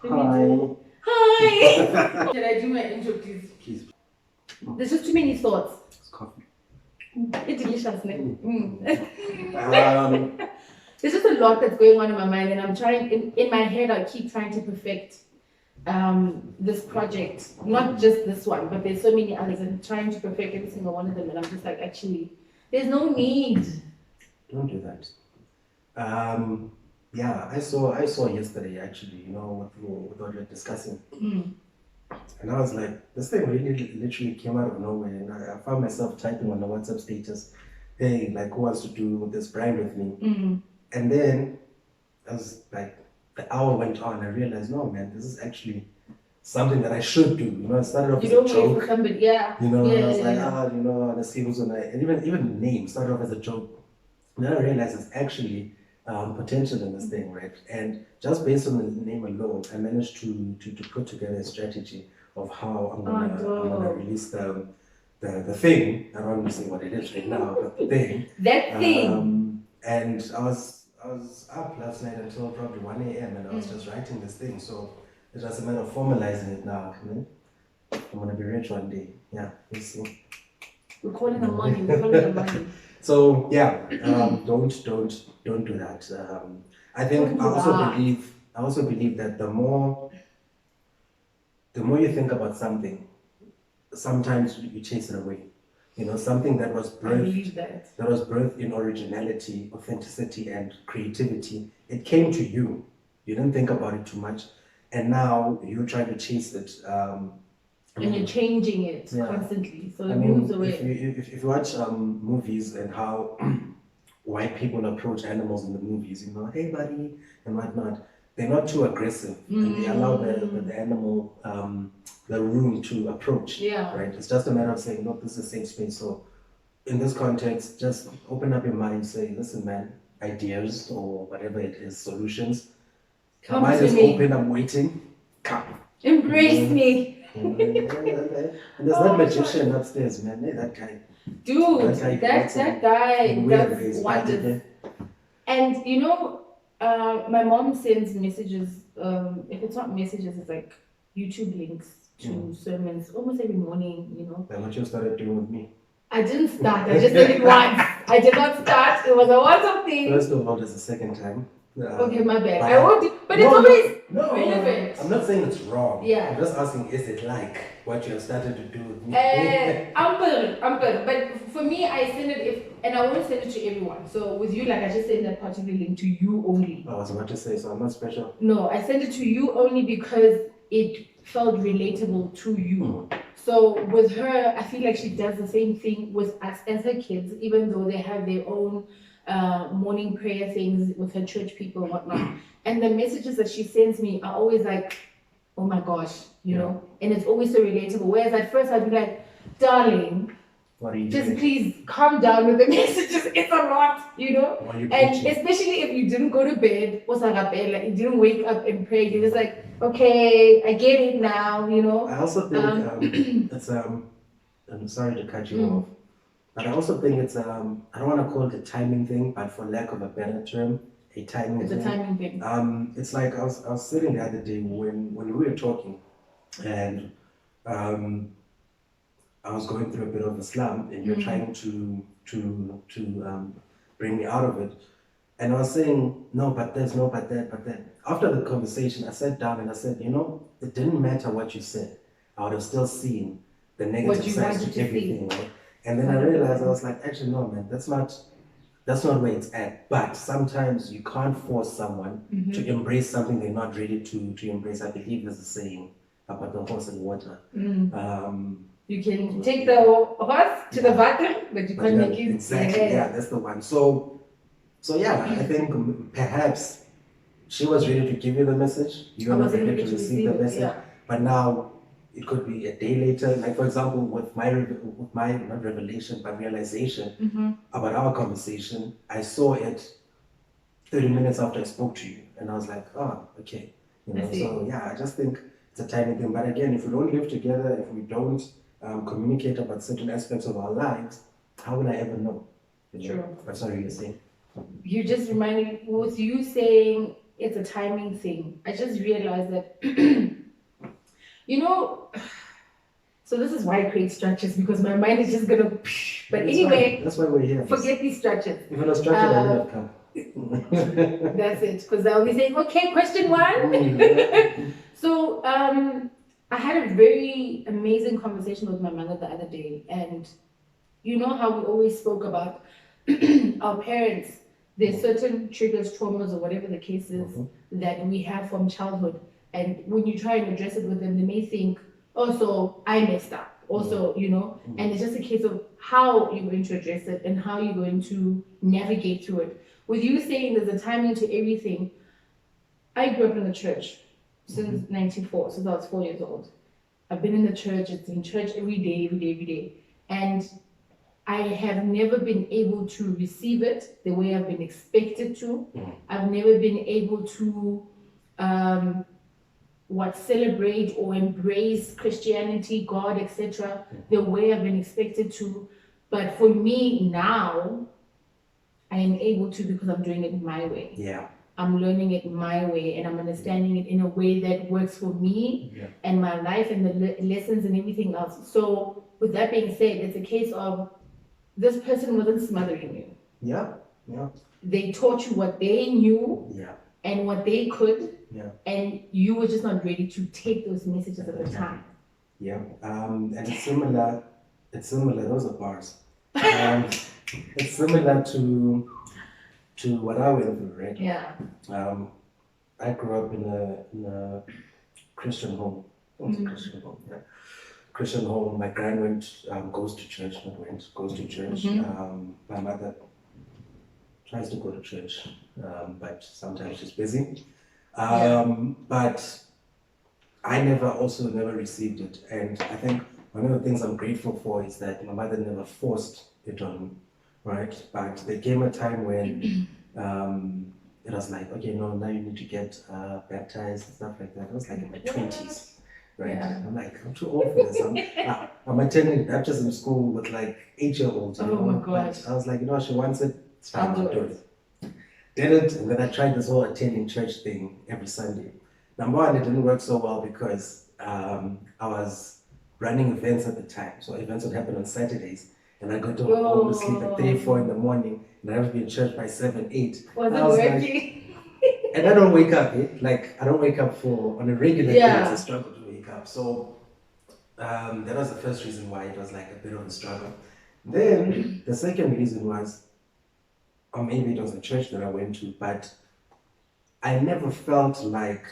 Hi. Hi. Can I do my intro, please? Please. There's just too many thoughts. It's coffee. It's delicious, man. Um, There's just a lot that's going on in my mind, and I'm trying. In my head, I keep trying to perfect this project. Not just this one, but there's so many others, and trying to perfect every single one of them. And I'm just like, actually, there's no need. don't do that. Yeah, I saw yesterday actually, what we were discussing. And I was like, this thing really literally came out of nowhere. And I found myself typing on the WhatsApp status, hey, like, who wants to do this brand with me? And then I was like, the hour went on. I realized, no, man, this is actually something that I should do. It started off You as a don't wait joke. for somebody, yeah. And I was like, let's see who's gonna. And even the name started off as a joke. And then I realized there's actually potential in this thing, right? And just based on the name alone, I managed to put together a strategy of how I'm gonna release the thing. I don't want to say what it is right now, but the thing. That thing. And I was up last night until probably 1 a.m. and I was just writing this thing. So it's just a matter of formalizing it now. I'm gonna be rich one day. Yeah, you'll see. We're calling the money. We're calling the money. So yeah, don't do that. I think I also believe that the more you think about something, sometimes you chase it away. Something that was birthed in originality, authenticity, and creativity. It came to you. You didn't think about it too much, and now you're trying to chase it. And you're changing it constantly, so it moves away. If you watch movies and how white people approach animals in the movies, hey buddy, and whatnot, they're not too aggressive, and they allow the animal the room to approach. Yeah. Right. It's just a matter of saying, look, this is a safe space. So in this context, just open up your mind, say, listen, man, ideas or whatever it is, solutions. My mind is open. I'm waiting. Come. Embrace me. And there's that magician upstairs, man. Hey, that guy. Dude, that guy does wonders. And my mom sends messages. If it's not messages, it's like YouTube links to sermons almost every morning. That's what you started doing with me. I didn't start. I just did it once. I did not start. It was a once-off thing. First of all, there's a second time. Okay, my bad. I won't do, but it's always relevant. I'm not saying it's wrong. Yeah. I'm just asking, is it like what you have started to do with me? I'm good. But for me, I send it and I won't send it to everyone. So with you, like I just send that particular link to you only. I was about to say, so I'm not special. No, I send it to you only because it felt relatable to you. So with her, I feel like she does the same thing with us as her kids, even though they have their own morning prayer things with her church people and whatnot. And the messages that she sends me are always like, oh my gosh, you know, and it's always so relatable. Whereas at first I'd be like, darling, what are you just doing? Please calm down with the messages. It's a lot, and especially if you didn't go to bed, like you didn't wake up and pray, you're just like, okay, I get it now, I also think it's I'm sorry to cut you off. But I also think it's I don't want to call it a timing thing, but for lack of a better term, a timing thing. It's a timing thing. It's like I was sitting the other day when we were talking, and I was going through a bit of a slump, and you're trying to bring me out of it. And I was saying, no, but there's no, but that, but that. After the conversation, I sat down and I said, it didn't matter what you said. I would have still seen the negative sides to everything, right? And then I realized, I was like, actually, no, man, that's not where it's at. But sometimes you can't force someone to embrace something they're not ready to embrace. I believe there's a saying about the horse and water. You can take the horse to the water, but you can't make it. Exactly, yeah, that's the one. So yeah, I think perhaps she was ready to give you the message. You were not ready to receive the message. Yeah. But now it could be a day later. Like for example, with my not revelation but realization about our conversation, I saw it 30 minutes after I spoke to you, and I was like, oh, okay. So yeah, I just think it's a tiny thing. But again, if we don't live together, if we don't communicate about certain aspects of our lives, how will I ever know? True. But sorry, you're saying. You just reminded me with you saying it's a timing thing. I just realized that, you know, so this is why I create structures, because my mind is just gonna. But anyway, that's why we're here. Forget these structures. If it was structured, I would have come. That's it, because I'll be saying, okay, question one. So, I had a very amazing conversation with my mother the other day, and you know how we always spoke about our parents. There's certain triggers, traumas, or whatever the case is that we have from childhood, and when you try and address it with them, they may think, "Oh, so I messed up." Also, you know, and it's just a case of how you're going to address it and how you're going to navigate through it. With you saying there's a timing to everything, I grew up in the church since '94, since I was 4 years old. I've been in the church, it's in church every day, every day, every day. And I have never been able to receive it the way I've been expected to. I've never been able to celebrate or embrace Christianity, God, etc., the way I've been expected to. But for me now, I am able to because I'm doing it my way. Yeah. I'm learning it my way, and I'm understanding it in a way that works for me and my life and the lessons and everything else. So with that being said, it's a case of this person wasn't smothering you. Yeah. Yeah. They taught you what they knew and what they could, and you were just not ready to take those messages at the time. Yeah. And it's similar. Those are bars. It's similar to what I went through, right? Yeah. I grew up in a Christian home. Christian home, yeah. Christian home. My grand goes to church, goes to church. My mother tries to go to church, but sometimes she's busy. But I never received it. And I think one of the things I'm grateful for is that my mother never forced it on me, right? But there came a time when it was like, okay, no, now you need to get baptized and stuff like that. I was like in my 20s, right? Yeah. I'm like, I'm too old for this. I'm attending baptism school with like 8-year-olds. Oh my gosh. I was like, you know, she wants it, it's fine, I'll do it. Did it, and then I tried this whole attending church thing every Sunday. Number one, it didn't work so well because I was running events at the time. So events would happen on Saturdays, and I go to home to sleep at 3, 4 in the morning, and I have to be in church by 7, 8. Was it working? And I don't wake up, like I don't wake up on a regular basis. I struggle to wake up. So that was the first reason why it was like a bit of a struggle. Then the second reason was, or maybe it was the church that I went to, but I never felt like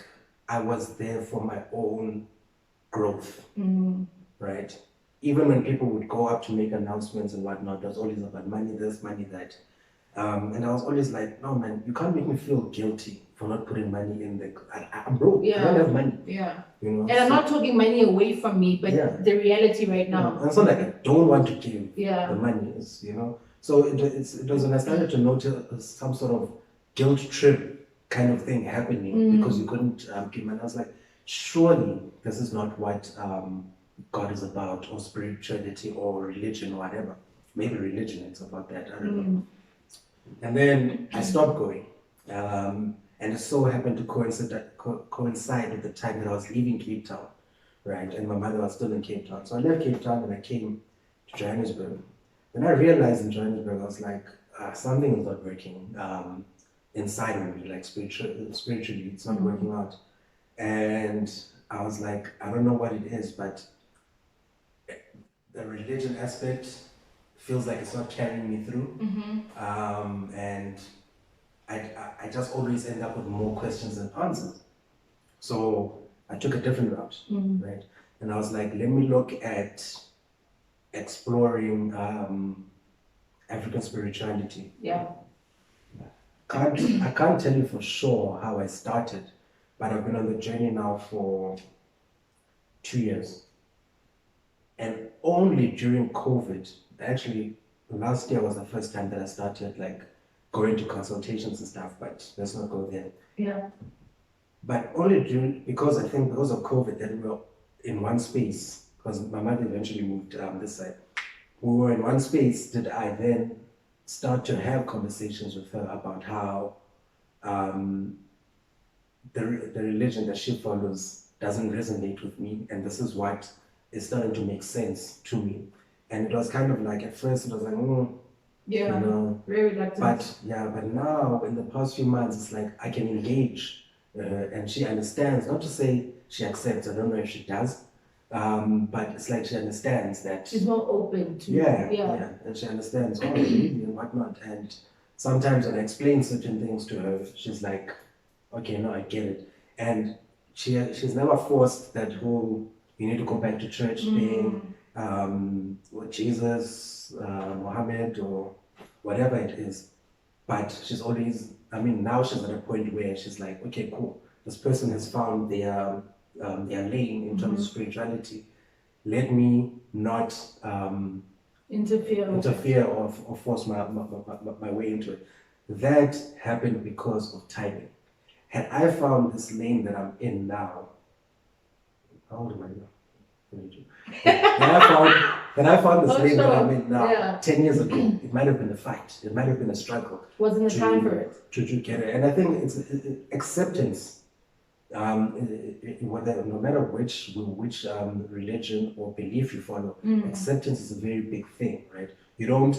I was there for my own growth, right? Even when people would go up to make announcements and whatnot, it was always about money this, money that. And I was always like, no man, you can't make me feel guilty for not putting money in the. I'm broke. I don't have money. Yeah. You know. And I'm not talking money away from me, but the reality right now. And it's not like I don't want to give the money. Is, you know. So it was when I started to notice some sort of guilt trip kind of thing happening because you couldn't give money. I was like, surely this is not what God is about, or spirituality, or religion, or whatever. Maybe religion, it's about that. I don't know. And then I stopped going. And it so happened to coincide with the time that I was leaving Cape Town, right? And my mother was still in Cape Town. So I left Cape Town and I came to Johannesburg. Then I realized in Johannesburg, I was like, something is not working inside of me, like spiritually, it's not working out. And I was like, I don't know what it is, but the religion aspect feels like it's not carrying me through. And I just always end up with more questions than answers. So I took a different route, right? And I was like, let me look at exploring African spirituality. Yeah. I can't tell you for sure how I started, but I've been on the journey now for 2 years. And only during COVID, actually last year was the first time that I started like going to consultations and stuff, but let's not go there. Yeah. But only because of COVID that we were in one space, because my mother eventually moved this side. We were in one space, did I then start to have conversations with her about how the religion that she follows doesn't resonate with me, and this is what is starting to make sense to me. And it was kind of like at first it was like, Yeah, you know, very reluctant. but now in the past few months, it's like I can engage, and she understands. Not to say she accepts. I don't know if she does, but it's like she understands that. She's more open to. Yeah, and she understands. Oh, really, and whatnot. And sometimes when I explain certain things to her, she's like, okay, no, I get it. And she's never forced that whole you need to go back to church thing, or Jesus, Muhammad, or whatever it is. But she's always, I mean, now she's at a point where she's like, okay, cool. This person has found their lane in terms of spirituality. Let me not interfere or force my way into it. That happened because of timing. Had I found this lane that I'm in now, how old am I now? 22. Had I found this lane that I'm in now 10 years ago, it might have been a fight. It might have been a struggle. Wasn't the time for it. To get it. And I think it's acceptance. Whether no matter which religion or belief you follow, acceptance is a very big thing, right? You don't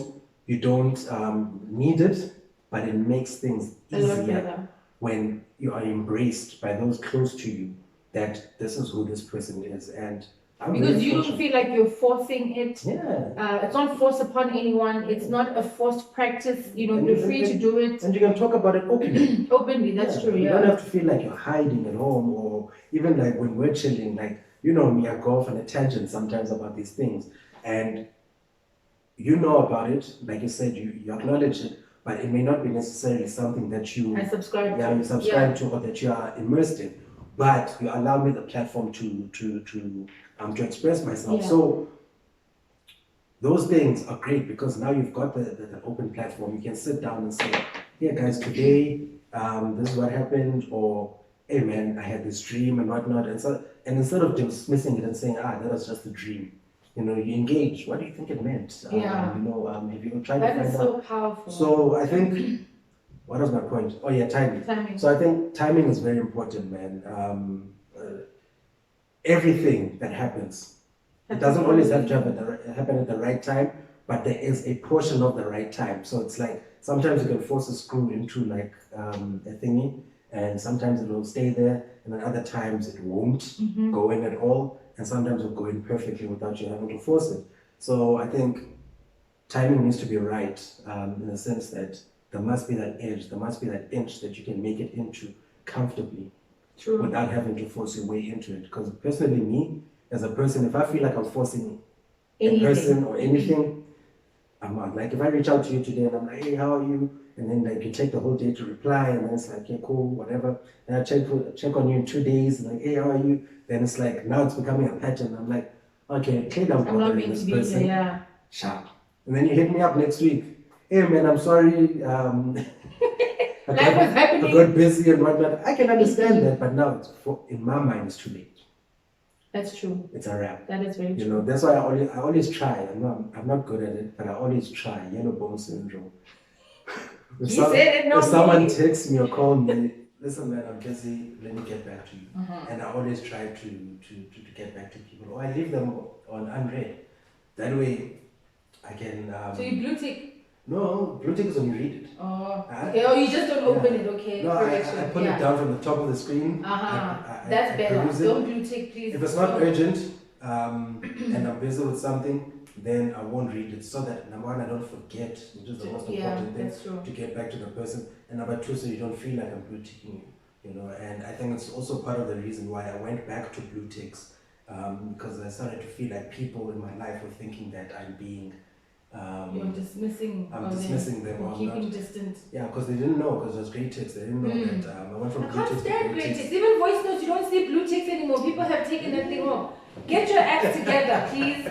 need it, but it makes things easier when you are embraced by those close to you that this is who this person is. And because you don't feel like you're forcing it. Yeah. It's not forced upon anyone. It's not a forced practice. You're free to do it. And you can talk about it openly. Openly, that's true. You don't have to feel like you're hiding at home, or even like when we're chilling, like, you know me, I go off on a tangent sometimes about these things. And you know about it, like you said, you acknowledge it, but it may not be necessarily something that you subscribe to or that you are immersed in. But you allow me the platform to express myself. Yeah. So those things are great because now you've got the open platform. You can sit down and say, "Hey guys, today this is what happened," or "Hey man, I had this dream and whatnot." And instead of dismissing it and saying, "that was just a dream," you engage. What do you think it meant? Have you tried to find out? That is so powerful. So I think. What was my point? Oh yeah, timing. So I think timing is very important, man. Everything that happens, it doesn't always have to happen at the right time, but there is a portion of the right time. So it's like sometimes you can force a screw into like a thingy, and sometimes it will stay there, and then other times it won't go in at all, and sometimes it will go in perfectly without you having to force it. So I think timing needs to be right in the sense that there must be that edge, there must be that inch that you can make it into comfortably. True. Without having to force your way into it. Because personally, me, as a person, if I feel like I'm forcing a person or anything, I'm out. Like if I reach out to you today and I'm like, "Hey, how are you?" And then like you take the whole day to reply, and then it's like, "Yeah, cool, whatever." And I check on you in 2 days, and like, "Hey, how are you?" Then it's like now it's becoming a pattern. I'm like, "Okay, clearly I'm bothering this person." Yeah. Sharp. And then you hit me up next week. "Hey man, I'm sorry. I got busy and whatnot." I can understand that, but now in my mind it's too late. That's true. It's a wrap. That is very true. That's why I always try. I'm not good at it, but I always try. Yellow bone syndrome. If someone texts me or calls me, "Listen man, I'm busy, let me get back to you." And I always try to get back to people, or I leave them on unread. That way I can so you blue tick? No, blue tick is when you read it. Okay. Oh, you just don't open it, okay? No, I put it down from the top of the screen. That's better. Don't blue tick, please. If it's not urgent and I'm busy with something, then I won't read it. So that number one, I don't forget, which is the most important thing, to get back to the person. And number two, so you don't feel like I'm blue ticking you. And I think it's also part of the reason why I went back to blue ticks, because I started to feel like people in my life were thinking that I'm being you're dismissing. I'm dismissing them. Or keeping distant. Yeah, because they didn't know, because it was grey ticks. They didn't know that I went from blue ticks to grey ticks. Even voice notes, you don't see blue ticks anymore. People have taken that thing off. Get your act together, please.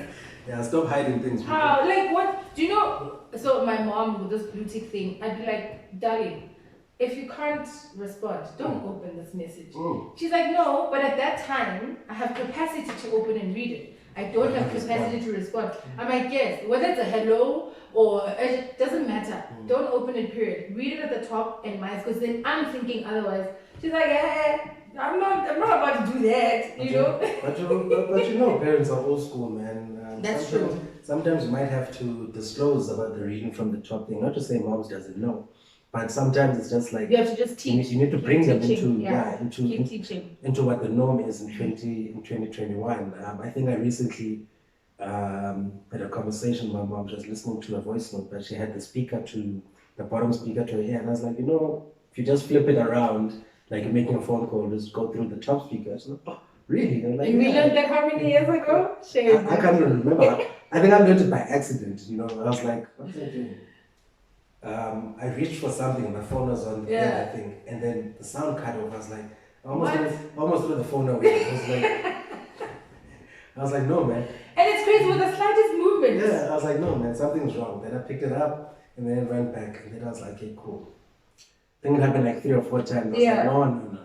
Yeah, stop hiding things. How? Like what? Do you know? So my mom with this blue tick thing, I'd be like, "Darling, if you can't respond, don't open this message." She's like, "No, but at that time, I have capacity to open and read it. I don't have capacity to respond." I'm like, "Yes, whether it's a hello or it doesn't matter. Don't open it, period. Read it at the top and minus, because then I'm thinking otherwise She's like, I'm not about to do that, you know. But you know, parents are old school, man. That's sometimes, true. sometimes you might have to disclose about the reading from the top thing. Not to say moms doesn't know, but sometimes it's just like You have to just teach. you need to Keep bring them teaching, into keep teaching. into what the norm is in 2021. I think I recently had a conversation with my mom, just listening to a voice note, but she had the bottom speaker to her ear, and I was like, you know, if you just flip it around, like you're making a phone call, just go through the top speaker. She's like, oh, really? I'm like, And we yeah. learned that how many years ago? I Shame. can't even remember. I think I learned it by accident, you know. I was like, what was I doing? I reached for something, my phone was on the bed, I think, and then the sound cut off. I was like, I almost threw the phone away. I was like, no, man. And it's crazy with the slightest movement. Yeah, I was like, no, man, something's wrong. Then I picked it up and then ran back, and then I was like, okay, cool. I think it happened like 3 or 4 times. I was like, no.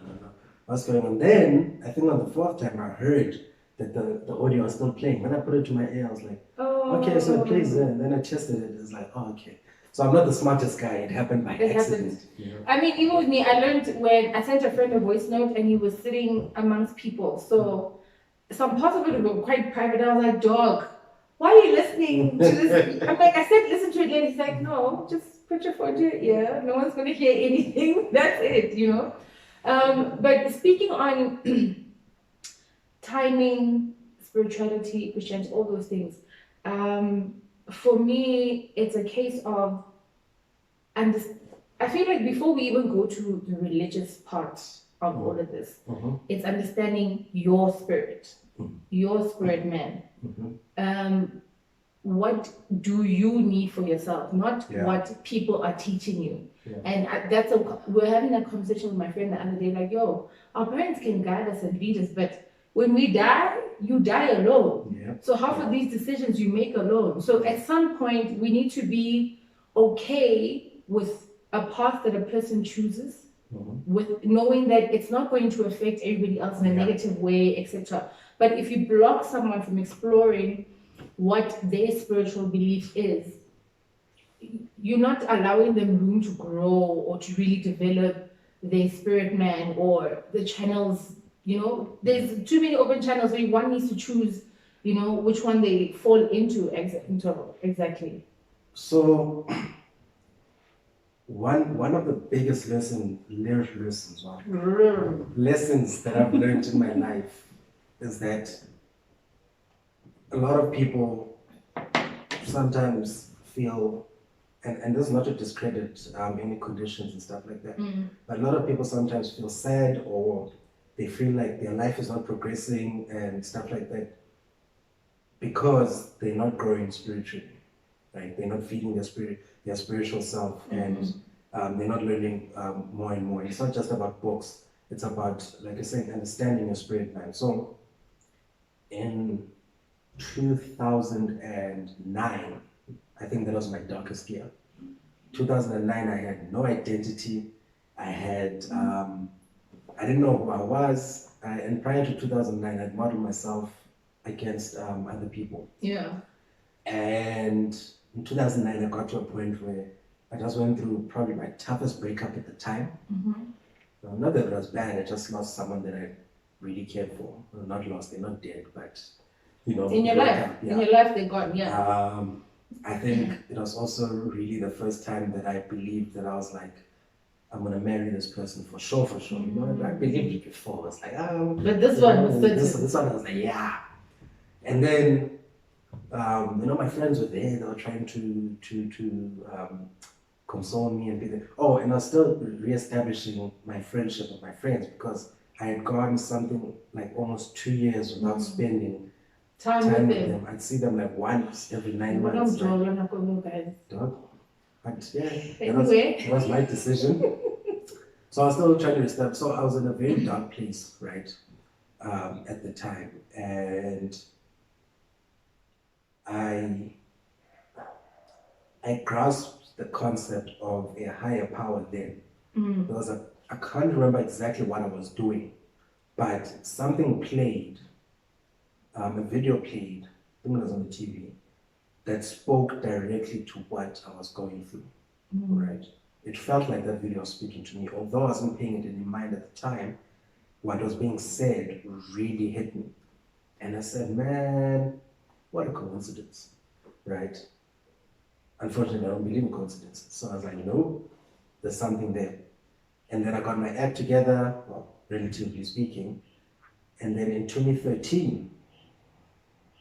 What's going on? Then I think on the 4th time, I heard that the audio was still playing. When I put it to my ear, I was like, okay, so it plays there. And then I tested it. It's like, oh, okay. So I'm not the smartest guy. It happened by accident. You know? I mean, even with me, I learned when I sent a friend a voice note and he was sitting amongst people. So some parts of it were quite private. I was like, dog, why are you listening to this? I'm like, I said, listen to it. And he's like, no, just put your phone to your ear. No one's going to hear anything. That's it, you know? But speaking on timing, spirituality, Christianity, all those things, for me, it's a case of, I feel like before we even go to the religious part of all of this, it's understanding your spirit, your spirit man. What do you need for yourself, not what people are teaching you. And we're having a conversation with my friend the other day, like, yo, our parents can guide us and lead us, but when we die, you die alone. So half of these decisions you make alone. So at some point, we need to be okay with a path that a person chooses, with knowing that it's not going to affect everybody else in a negative way, etc. But if you block someone from exploring what their spiritual belief is, you're not allowing them room to grow or to really develop their spirit man or the channels. You know, there's too many open channels where one needs to choose, you know, which one they fall into exactly. So one of the biggest lessons that I've learned in my life is that a lot of people sometimes feel, and this is not to discredit any conditions and stuff like that, but a lot of people sometimes feel sad, or they feel like their life is not progressing and stuff like that because they're not growing spiritually, right? They're not feeding their spiritual self, and they're not learning more and more. It's not just about books. It's about, like I said, understanding your spirit man. So in 2009, I think that was my darkest year. 2009, I had no identity. I didn't know who I was. And prior to 2009, I'd modeled myself against other people. And in 2009, I got to a point where I just went through probably my toughest breakup at the time. Not that it was bad, I just lost someone that I really cared for. Well, not lost, they're not dead, but you know. In your life, they're gone, I think it was also really the first time that I believed that I was like, I'm gonna marry this person for sure. You know, I believed it before. I was like, but this one was this one I was like, yeah. And then you know, my friends were there, they were trying to console me and be there. Oh, and I was still re-establishing my friendship with my friends because I had gone something like almost 2 years without spending time with them. I'd see them like once every 9 months. Dog. But yeah, that was my decision. So I was still trying to establish. So I was in a very dark place, right, at the time, and I grasped the concept of a higher power then. Because I can't remember exactly what I was doing, but something played, a video played, I think it was on the TV, that spoke directly to what I was going through, right? it felt like that video was speaking to me. Although I wasn't paying it any mind at the time, what was being said really hit me. And I said, man, what a coincidence, right? Unfortunately, I don't believe in coincidences. So I was like, no, there's something there. And then I got my act together, well, relatively speaking. And then in 2013,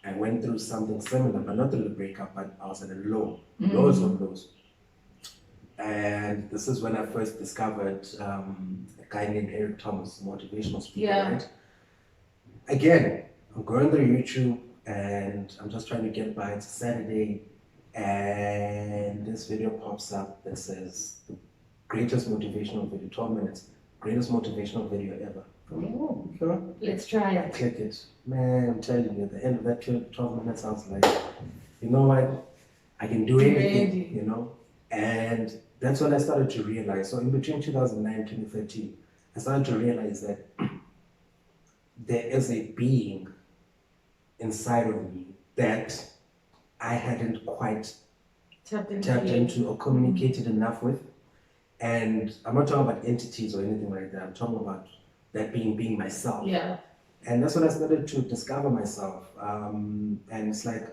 I went through something similar, but not through the breakup, but I was at a low, lows of lows. And this is when I first discovered a guy named Eric Thomas, motivational speaker, right? Again, I'm going through YouTube and I'm just trying to get by. It's a Saturday, and this video pops up that says the greatest motivational video, 12 minutes, greatest motivational video ever. Oh, okay. Let's try I it. click it. Man, I'm telling you, at the end of that 12 minutes, I was like, you know what? I can do anything, you know? And that's when I started to realize. So in between 2009 and 2013, I started to realize that there is a being inside of me that I hadn't quite tapped into or communicated enough with. And I'm not talking about entities or anything like that. I'm talking about that being myself. Yeah. And that's when I started to discover myself. And it's like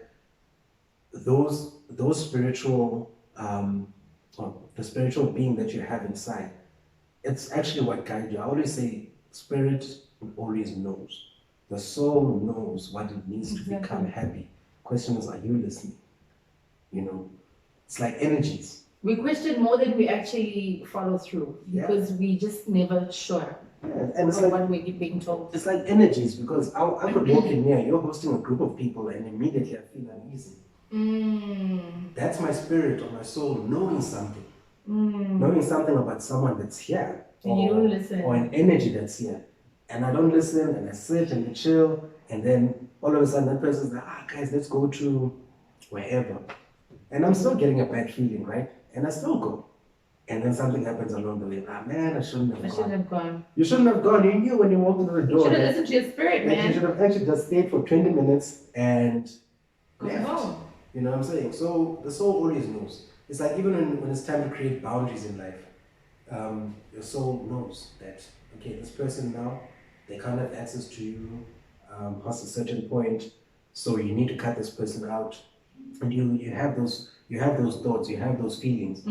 those spiritual, the spiritual being that you have inside, it's actually what guides you. I always say spirit always knows. The soul knows what it needs to become happy. Question is, are you listening? You know, it's like energies. We question more than we actually follow through because we just never sure. And it's like what we're being told. It's like energies, because I could walk in here, you're hosting a group of people, and immediately I feel uneasy. That's my spirit or my soul knowing something. Knowing something about someone that's here. And you don't listen. Or an energy that's here. And I don't listen, and I sit and I chill, and then all of a sudden that person's like, guys, let's go to wherever. And I'm still getting a bad feeling, right? And I still go. And then something happens along the way. Man, I shouldn't have gone. You shouldn't have gone. You knew when you walked into the door. You should have listened to your spirit, man. You should have actually just stayed for 20 minutes and left. Home. You know what I'm saying? So the soul always knows. It's like even when it's time to create boundaries in life, your soul knows that, okay, this person now, they can't have access to you past a certain point, so you need to cut this person out. And you have those thoughts, you have those feelings.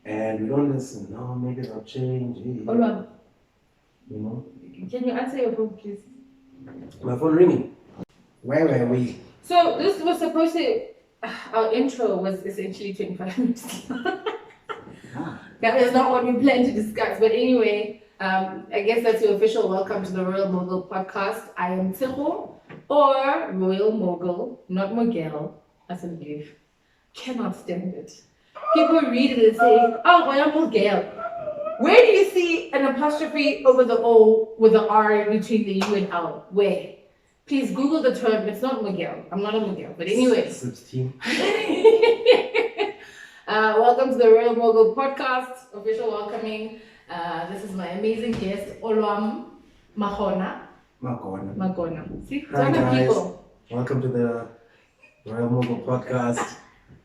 And we don't listen. No, maybe they'll change. Olwam, you know? Can you answer your phone, please? My phone ringing. Where were we? So this was supposed to, our intro was essentially 25 minutes. That is not what we planned to discuss. But anyway, I guess that's your official welcome to the Royal Mogul podcast. I am Tiro, or Royal Mogul, not Mogel, as an if. Cannot stand it. People read it and say, oh, Royal Mogul. Where do you see an apostrophe over the O with the R between the U and L? Where? Please Google the term. It's not Miguel. I'm not a Miguel. But anyway. 16. Welcome to the Royal Mogul podcast. Official welcoming. This is my amazing guest, Olwam Magona Ep03. See? Hi guys. People. Welcome to the Royal Mogul podcast.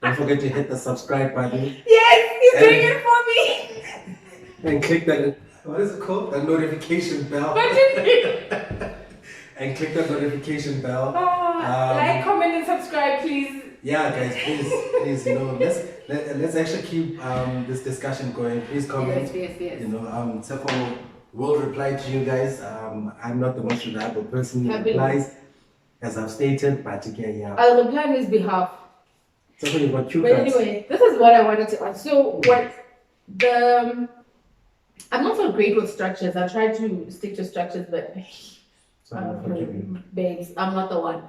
Don't forget to hit the subscribe button. Yes, he's doing it for me. And click that, what is it called? The notification bell. And click that notification bell. Like, comment, and subscribe, please. Yeah, guys, please, you know, let's actually keep this discussion going. Please comment. Yes. You know, Tefo will reply to you guys. I'm not the most reliable person who replies, as I've stated, but again, yeah. I'll reply on his behalf. Tefo, you've got But anyway, this is what I wanted to ask. So I'm not so great with structures. I try to stick to structures, but babes, I'm not the one.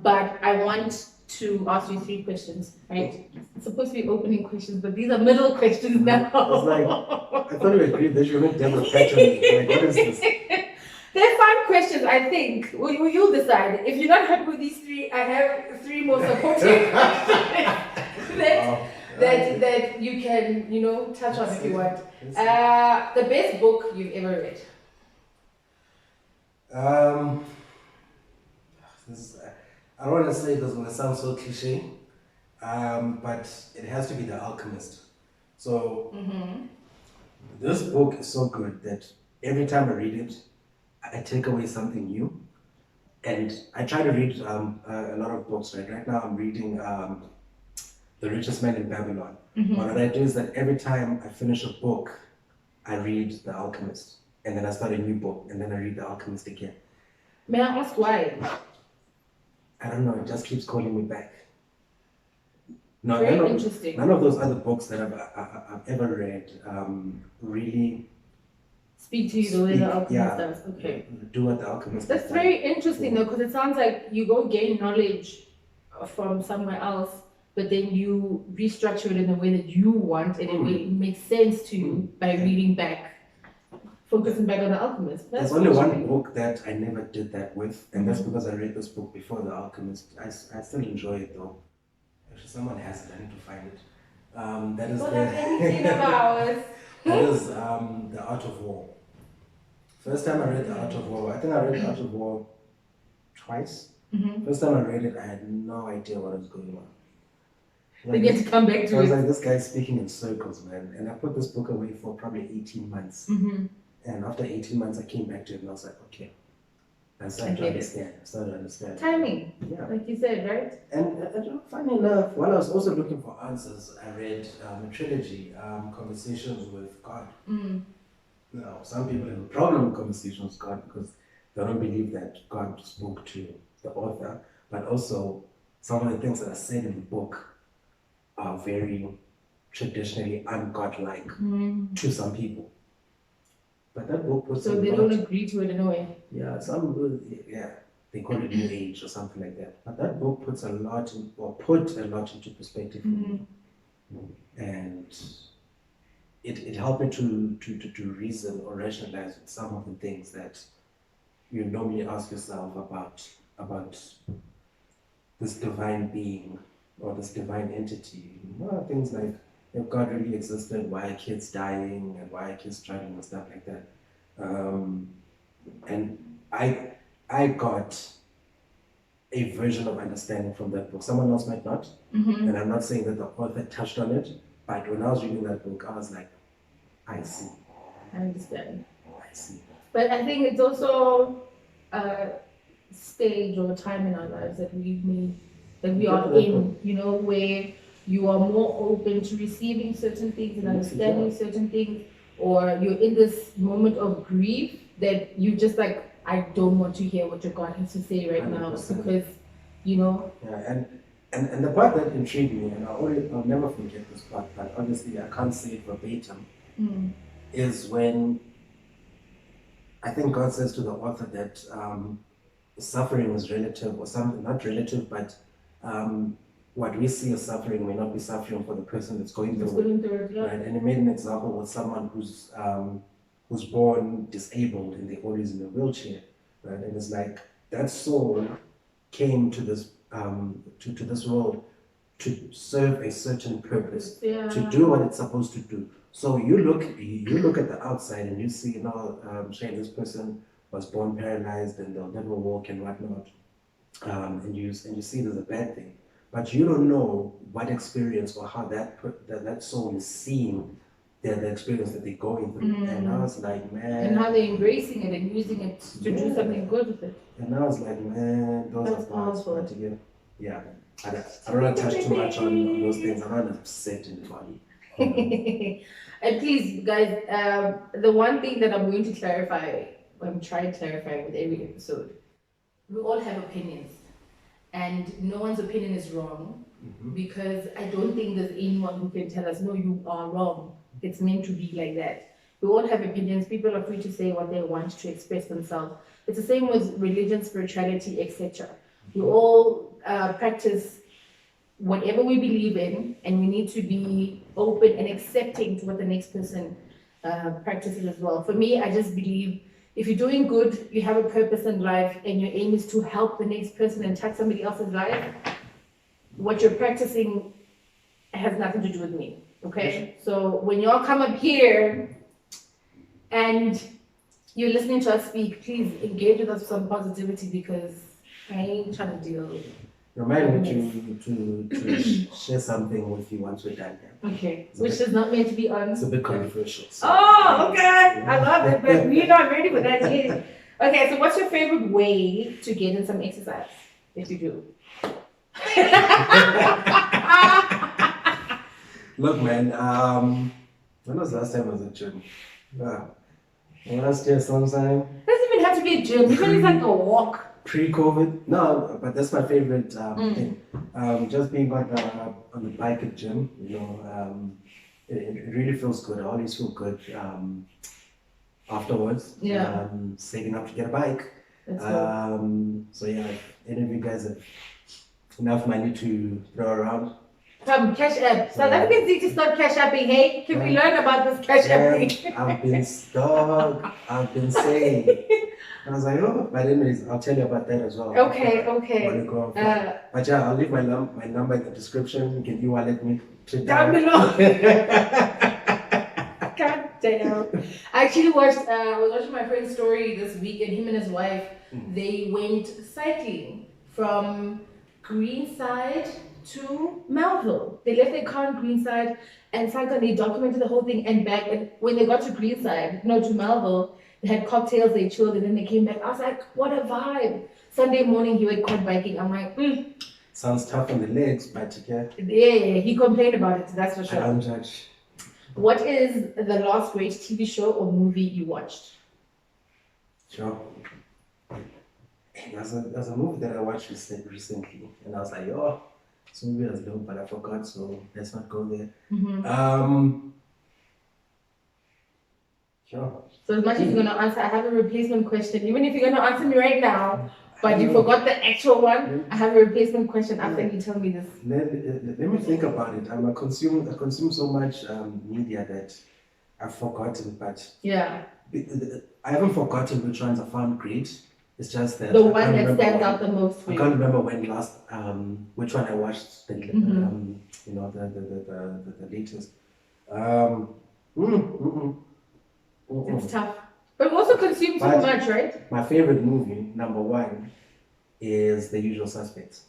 But I want to ask you 3 questions, right? It's supposed to be opening questions, but these are middle questions now. It's like, I thought we agreed that you were meant to have a pattern. Like, what is this? They're 5 questions, I think. You'll decide. If you're not happy with these 3, I have 3 more supporting questions that you can, you know, touch on if you want. The best book you've ever read? I don't want to say this when it sounds so cliche, but it has to be The Alchemist So this book is so good that every time I read it, I take away something new. And I try to read a lot of books. Right now, I'm reading The Richest Man in Babylon. But what I do is that every time I finish a book, I read The Alchemist, and then I start a new book, and then I read The Alchemist again. May I ask why? I don't know. It just keeps calling me back. No, Very interesting. None of those other books that I've ever read really speak to you the way the alchemist yeah, does. Okay. Do what the alchemist That's does. very interesting though, because it sounds like you go gain knowledge from somewhere else, but then you restructure it in a way that you want, and it makes sense to you by reading back, focusing back on the alchemist. There's only one book that I never did that with, and that's because I read this book before the alchemist. I still enjoy it though. Actually, someone has it. I need to find it. That is that is The Art of War. First time I read The Art of War, I think I read The Art of War twice. First time I read it, I had no idea what was going on. Like, you get to come back to it. I was like, this guy's speaking in circles, man. And I put this book away for probably 18 months. And after 18 months, I came back to it and I was like, okay. I started to understand. Timing, yeah, like you said, right? And funny enough, while I was also looking for answers, I read a trilogy, Conversations with God. Now, some people have a problem with Conversations with God because they don't believe that God spoke to the author, but also some of the things that are said in the book are very traditionally ungodlike to some people. But that book puts so they don't agree to it in a way. Yeah, some people, they call it New Age or something like that. But that book puts a lot into perspective for me, and it helped me to reason or rationalize some of the things that you normally ask yourself about this divine being or this divine entity. Things like, if God really existed, why are kids dying and why are kids struggling and stuff like that. And I got a version of understanding from that book. Someone else might not. And I'm not saying that the author touched on it, but when I was reading that book, I was like, I see. I understand. I see. But I think it's also a stage or time in our lives that we are in, where you are more open to receiving certain things and understanding certain things, or you're in this moment of grief that you just like, I don't want to hear what your God has to say right 100%. Now, because, Yeah, and the part that intrigued me, and I'll never forget this part, but obviously I can't say it verbatim, is when I think God says to the author that suffering is relative, or something, not relative, but what we see as suffering may not be suffering for the person that's going through it. Yeah. Right? And he made an example with someone who's born disabled and they're always in a wheelchair. Right? And it's like that soul came to this to this world to serve a certain purpose, to do what it's supposed to do. So you look at the outside and you see, Shane, this person was born paralyzed and they'll never walk and whatnot, and you see it as a bad thing. But you don't know what experience or how that soul is seeing the experience that they're going through. And I was like, man. And how they're embracing it and using it to do something good with it. And I was like, man, those are powerful. Yeah. I don't want to touch too much on those things. I'm not upset anybody. And please, guys, the one thing that I'm going to clarify, I'm trying to clarify with every episode, we all have opinions. And no one's opinion is wrong, because I don't think there's anyone who can tell us, no, you are wrong. It's meant to be like that. We all have opinions. People are free to say what they want, to express themselves. It's the same with religion, spirituality, etc. We all practice whatever we believe in, and we need to be open and accepting to what the next person practices as well. For me, I just believe if you're doing good, you have a purpose in life, and your aim is to help the next person and touch somebody else's life, what you're practicing has nothing to do with me, okay? So when y'all come up here and you're listening to us speak, please engage with us with some positivity, because I ain't trying to deal Remind me to share something with you once we're done here. Okay, which is not meant to be on. It's a bit controversial. So. Oh, okay. I love it, but we're not ready for that yet. Okay, so what's your favorite way to get in some exercise? If you do. Look, man. When was the last time I was at gym? Last year sometime. Doesn't even have to be a gym. Even it's like a walk. Pre-COVID, no, but that's my favorite thing. Just being on the bike at gym, you know, it really feels good. I always feel good afterwards. Yeah. Saving up to get a bike. That's cool. So yeah, if any of you guys have enough money to throw around. From Cash App. South Africans need to start Cash Apping, hey? Can we learn about this Cash Apping? I've been stuck. I've been saying. I was like, oh, but anyways, I'll tell you about that as well. Okay. But yeah, I'll leave my number in the description. You can e-wallet me. Down below. God damn. I actually watched, I was watching my friend's story this week, and him and his wife, they went cycling from Greenside to Melville. They left their car in Greenside and cycled. They documented the whole thing and back. And when they got to Greenside, to Melville, they had cocktails, they chilled, and then they came back. I was like, what a vibe. Sunday morning, he went quad biking. I'm like, Sounds tough on the legs, but yeah. Yeah, he complained about it, that's for sure. I don't judge. What is the last great TV show or movie you watched? Sure. There's a movie that I watched recently, and I was like, oh, this movie was dope, but I forgot, so let's not go there. Sure. So as much as you're going to answer, I have a replacement question. Even if you're going to answer me right now, but you forgot the actual one, I have a replacement question after you tell me this. Let me think about it. I consume so much media that I've forgotten, but yeah, I haven't forgotten which ones I found great. It's just that the one that stands out the most for I you. can't remember when last which one I watched. The latest. It's tough, but we also consume so much, right? My favorite movie, number one, is The Usual Suspects.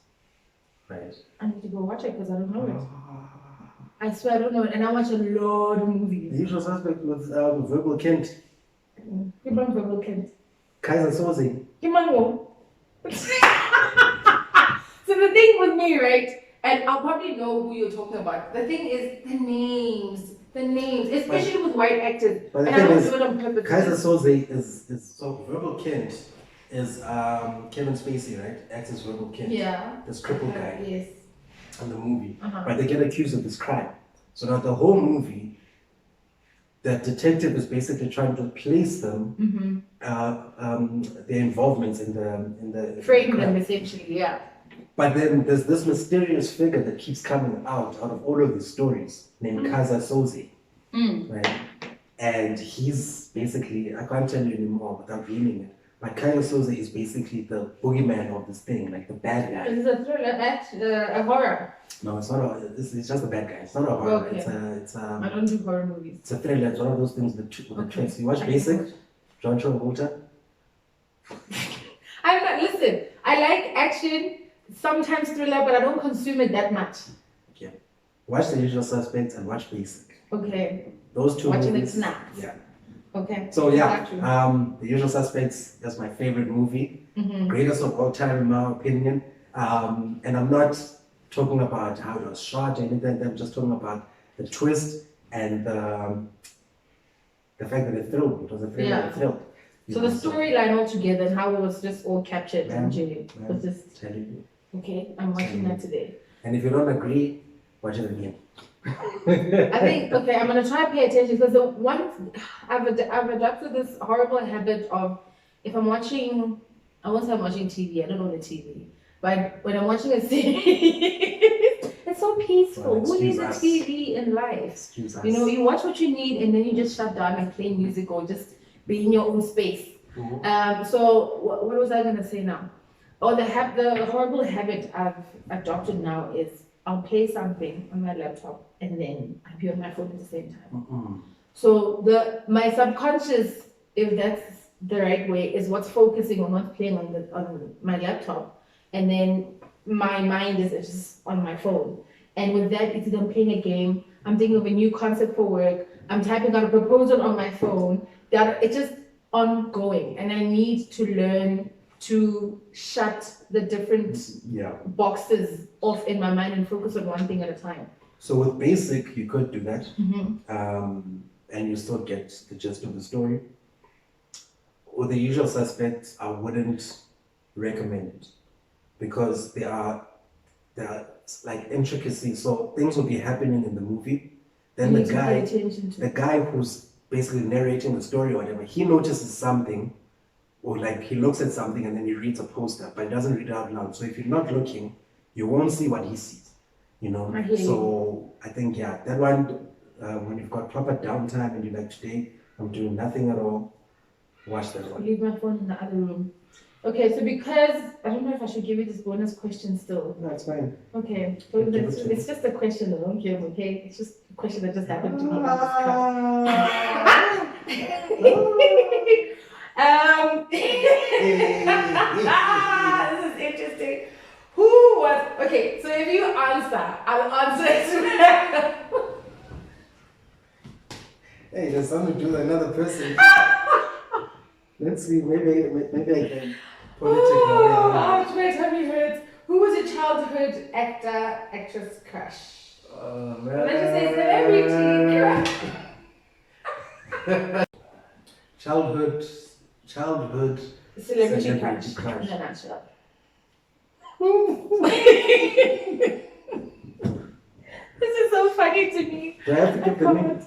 Right. I need to go watch it because I don't know it. I swear I don't know it, and I watch a lot of movies. The Usual Suspect with Verbal Kent. People on Verbal Kent. Kaiser Soze. Kimango. So the thing with me, right, and I'll probably know who you're talking about. The thing is the names, especially with white actors. But the and I don't thing do it on purpose. Kaiser Soze is so Verbal Kent is Kevin Spacey, right? Acts as Verbal Kent. Yeah. This crippled guy. Yes. In the movie. But they get accused of this crime. So now the whole movie, the detective is basically trying to place them, their involvements in the frame them essentially, yeah. But then there's this mysterious figure that keeps coming out of all of these stories named Kaiser Soze, right? And he's basically, I can't tell you anymore without ruining it, but Kaiser Soze is basically the boogeyman of this thing, like the bad guy. Is it a thriller, a horror? No, it's not. It's just a bad guy. It's not a horror. Okay. It's I don't do horror movies. It's a thriller. It's one of those things with the twist. You watch Basic, John Travolta. I'm not. Listen, I like action, sometimes thriller, but I don't consume it that much. Okay. Watch The Usual Suspects and watch Basic. Okay. Those two Watching movies. it snaps. Yeah. Okay. So yeah, The Usual Suspects is my favorite movie. Greatest of all time in my opinion. And I'm not talking about how it was shot or anything. I'm just talking about the twist and the fact that it thrilled. It was a thriller that thrilled. So the storyline altogether and how it was just all captured and was just telling you. Okay, I'm watching that today. And if you don't agree, watch it again. I think I'm gonna try to pay attention because the one I've adopted this horrible habit of if I'm watching, I won't say I'm watching TV. I don't know the TV, but when I'm watching a series, it's so peaceful. Who needs a TV in life? You know, you watch what you need and then you just shut down and play music or just be in your own space. So what was I gonna say now? Oh, the horrible habit I've adopted now is I'll play something on my laptop and then I'll be on my phone at the same time. So my subconscious, if that's the right way, is what's focusing on what's playing on my laptop, and then my mind is just on my phone. And with that, it's either I'm playing a game, I'm thinking of a new concept for work, I'm typing out a proposal on my phone. That it's just ongoing, and I need to learn to shut the different boxes off in my mind and focus on one thing at a time. So with basic, you could do that, Mm-hmm. and you still get the gist of the story. With the usual suspects, I wouldn't recommend it because there are like intricacies. So things will be happening in the movie. Then You need to pay attention to the guy who's basically narrating the story or whatever, he notices something, or like he looks at something and then he reads a poster, but he doesn't read it out loud. So if you're not looking, you won't see what he sees. You know. I hear you. So I think that one, when you've got proper downtime and you're like, today I'm doing nothing at all, watch that one. Leave my phone in the other room. Okay, so because I don't know if I should give you this bonus question still. No, it's fine. Okay, so it's just a question though, don't give, okay? It's just a question that just happened to me. This is interesting. Who was okay? So if you answer, I'll answer it. Hey, there's something to do with another person. Let's see, maybe I can Oh, my tummy hurts. Who was your childhood actress crush? Let's just say celebrity crush. Childhood Celebrity crush. In a nutshell. This is so funny to me. Do I have to give the name?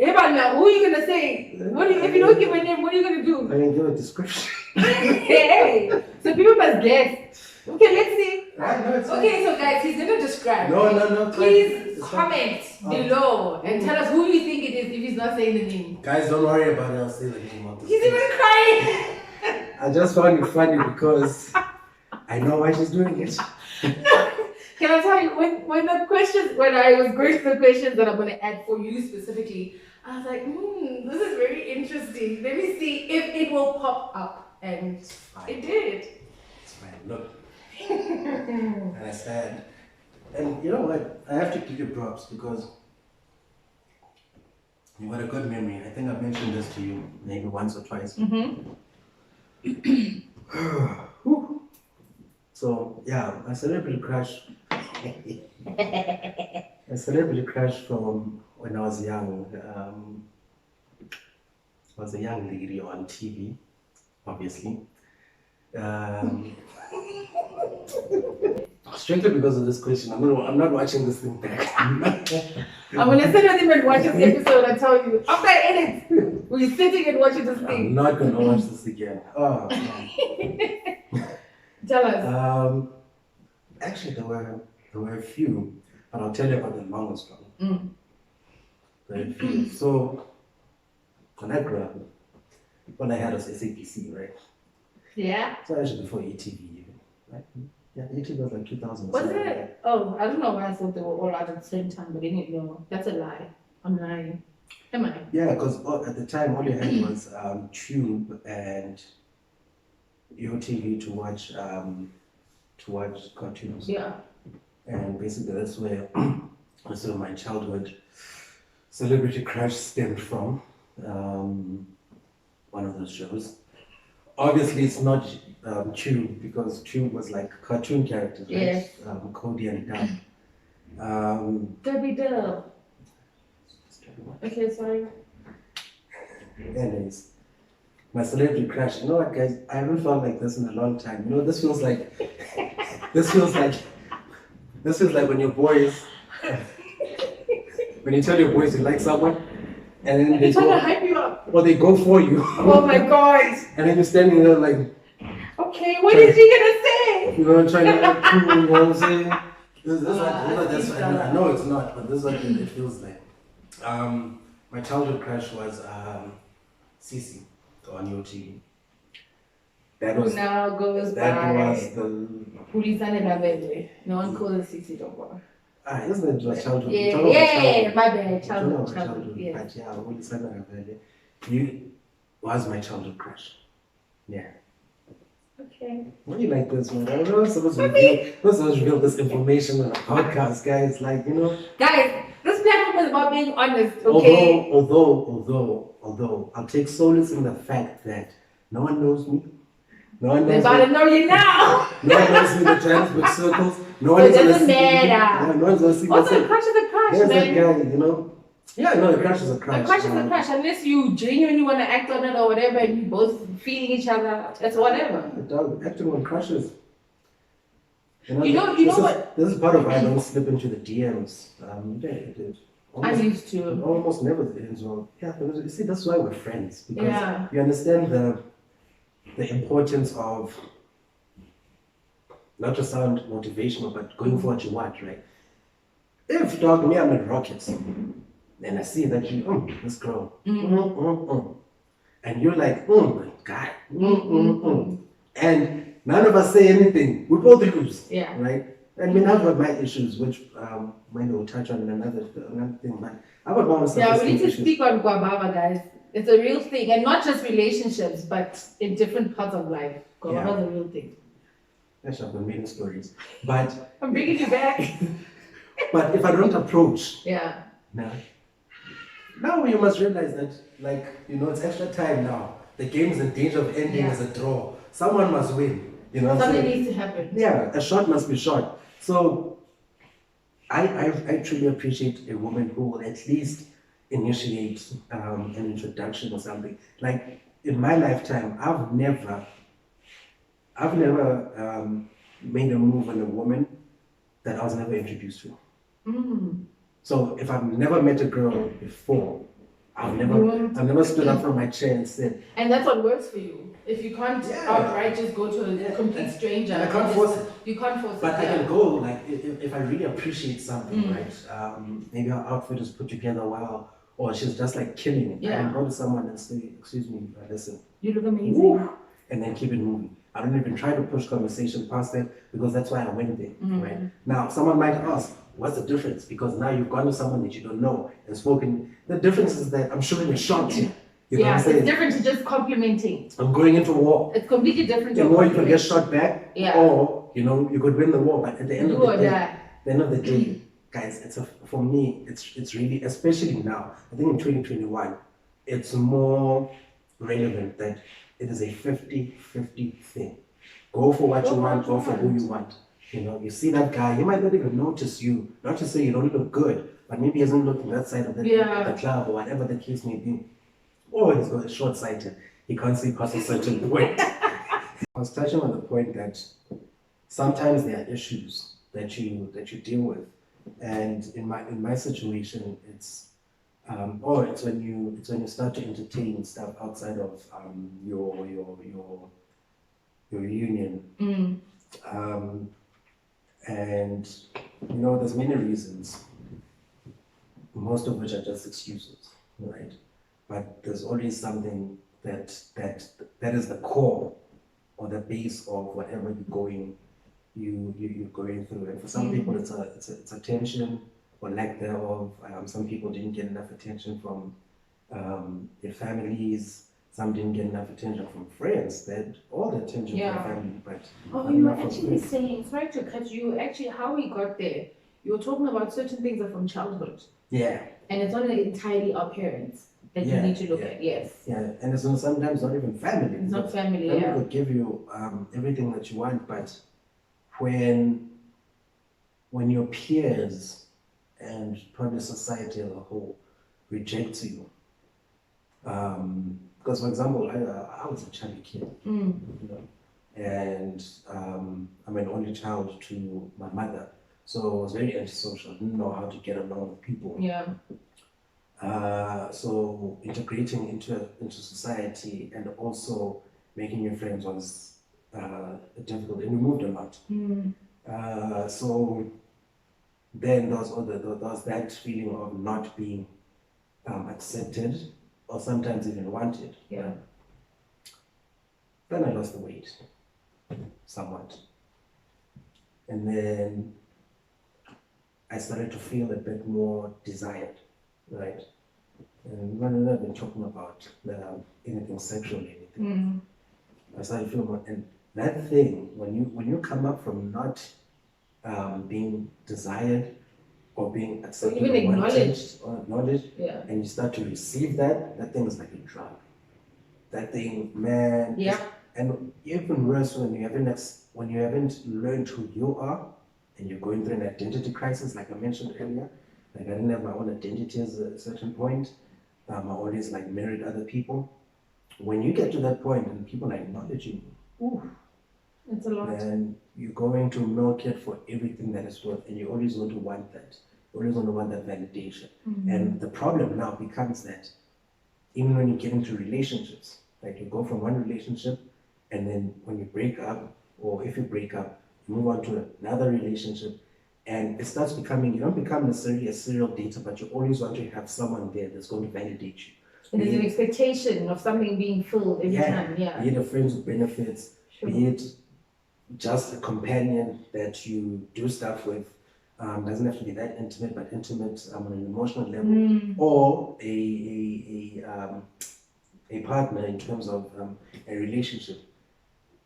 Eba, now, who are you gonna say? If you don't give a name, what are you gonna do? I can give a description. Hey, so people must guess. Okay, let's see. No, Okay, so guys, he's gonna describe. No. Please comment below and tell us who you think it is if he's not saying the name. Guys, don't worry about it. I'll say the name of this. He's even crying. I just found it funny because I know why she's doing it. Can I tell you, when I was going through the questions that I'm going to add for you specifically, I was like, this is very interesting. Let me see if it will pop up. And it did. It's fine. Look. And I said, and you know what? I have to give you props because you got a good memory. I think I've mentioned this to you maybe once or twice. So yeah, a celebrity crush. A celebrity crush from when I was young. Was a young lady on TV, obviously. Strictly because of this question, I'm not watching this thing back. I'm gonna sit with him and watch this episode and tell you after I edit, we're sitting and watching this thing. I'm not gonna watch this again. Oh man. Tell us. Actually, there were a few, but I'll tell you about the longest one. There were a few. So when I grew up, when I had was SABC, right? Yeah. So actually before ATV, even, right? Yeah, ATV was like 2000. Was it? Oh, I don't know why I thought they were all out at the same time, but anyway, no, that's a lie. I'm lying. Am I? Yeah, because at the time all you had was Tube and UTV to watch cartoons. Yeah. And basically that's where sort of my childhood celebrity crush stemmed from. One of those shows. Obviously, it's not Tube because Tube was like cartoon characters, right? Yes. Cody and Dub. Debbie Dub. Okay, sorry. Anyways, my celebrity crush. You know what, guys? I haven't felt like this in a long time. You know, this feels like when your boys, when you tell your boys you like someone, and then they trying to go, hype you up. or they go for you. Oh my god. And then you're standing there like, okay, what is she gonna say? you know, trying to like, you know what I'm saying? I know it's not, but this is what it feels like. My childhood crush was Cece on your TV. That was now goes that by was the Pulisane Lavelle. No one calls her Cece, don't worry. Isn't it just childhood? Yeah, my bad. Childhood. Yeah. But yeah, Pulisane Lavelle. You was my childhood crush. Yeah. Okay. Okay. Why do you like this, man? I'm not supposed to reveal this information on a podcast, guys. Like, you know. Guys, this platform is about being honest, okay? Although, I'll take solace in the fact that no one knows me. No one They're knows about me. to know you now. No one knows me in the Johannesburg circles. No So one it is gonna doesn't see me. matter. Yeah, no one's gonna see me. Also, a crush is a crush, There's that man. guy, you know. Yeah, no, a crush is a crush. A crush is a crush, unless you genuinely want to act on it or whatever, and you both feeling each other. It's whatever. Dog, acting on crushes. You know what? This is part of why I don't slip into the DMs. I used It to. almost never ends well. Yeah, because you see, that's why we're friends. Because Yeah. you understand the importance of not to sound motivational, but going for what you want, right? If, dog, me, I'm at Rockets, and I see that this girl, and you're like, my God, and none of us say anything. We both lose, Yeah. right? And I mean, I've got my issues, which maybe we'll touch on in another thing, but I've got my own Yeah, we need to issues. speak on Guababa, guys. It's a real thing, and not just relationships, but in different parts of life. Guababa is a real thing. Actually, I've got many stories, but I'm bringing you back. but if I don't approach, Yeah. now you must realize that, like, you know, it's extra time now. The game is in danger of ending as a draw. Someone must win. You know what I'm Something saying? needs to happen. Yeah, a shot must be shot. So I truly appreciate a woman who will at least initiate an introduction or something. Like in my lifetime, I've never made a move on a woman that I was never introduced to. So if I've never met a girl before, I've never stood up from my chair and said. And that's what works for you. If you can't outright just go to a complete stranger, I can't force it. You can't force it. But I can go, like, if I really appreciate something, right? Maybe her outfit is put together well, or she's just like killing it. I can go to someone and say, excuse me, listen. You look amazing. Woo, and then keep it moving. I don't even try to push conversation past that because that's why I went there, right? Now, someone might ask, what's the difference? Because now you've gone to someone that you don't know and spoken. The difference is that I'm shooting a shot here. You know what I'm saying? It's different to just complimenting. I'm going into war. It's completely different. The war you can get shot back, Yeah. or you know you could win the war. But at the end of the day, guys, for me, it's really, especially now. I think in 2021, it's more relevant that it is a 50-50 thing. Go for what you want. Go for who you want. You know, you see that guy, he might not even notice you. Not to say you don't look good, but maybe he hasn't looked on that side of the club or whatever the case may be. Or he's got short-sighted. He can't see past a certain point. I was touching on the point that sometimes there are issues that you deal with, and in my situation, it's when you start to entertain stuff outside of your union, and you know there's many reasons, most of which are just excuses, right? But there's always something that is the core or the base of whatever you're going through. And for some people, it's attention or lack thereof. Some people didn't get enough attention from their families. Some didn't get enough attention from friends. They had all the attention from family, but you were actually saying, sorry to cut you. Actually, how we got there, you were talking about certain things are from childhood. Yeah. And it's not entirely our parents that you need to look at. Yes. Yeah, and it's sometimes not even family. It's not family. Family could give you everything that you want, but when your peers and probably society as a whole rejects you, because for example, I was a chubby kid, you know, and I'm an only child to my mother, so I was very antisocial. Didn't know how to get along with people. Yeah. So integrating into society and also making new friends was difficult, and we moved a lot. So then there was that feeling of not being accepted or sometimes even wanted. Yeah. Then I lost the weight somewhat, and then I started to feel a bit more desired. Right, and when I've been talking about anything sexual or anything, I started feeling more, and that thing, when you come up from not being desired or being accepted even or wanted acknowledged. or acknowledged, Yeah. and you start to receive that, that thing is like a drug. That thing, man. Yeah. And even worse when you haven't learned who you are, and you're going through an identity crisis, like I mentioned earlier. Like I didn't have my own identity at a certain point. I always like mirrored other people. When you get to that point and people are acknowledging you, ooh, It's a lot. then you're going to milk it for everything that is worth, and you always want to want that. You always want to want that validation. And the problem now becomes that even when you get into relationships, like you go from one relationship, and then when you break up, or if you break up, you move on to another relationship, and it starts becoming, you don't become necessarily a serial dater, but you always want to have someone there that's going to validate you. And there's an expectation of something being filled every time. Yeah. Be it a friend with benefits, Sure. be it just a companion that you do stuff with. Doesn't have to be that intimate, but intimate on an emotional level, or a partner in terms of a relationship.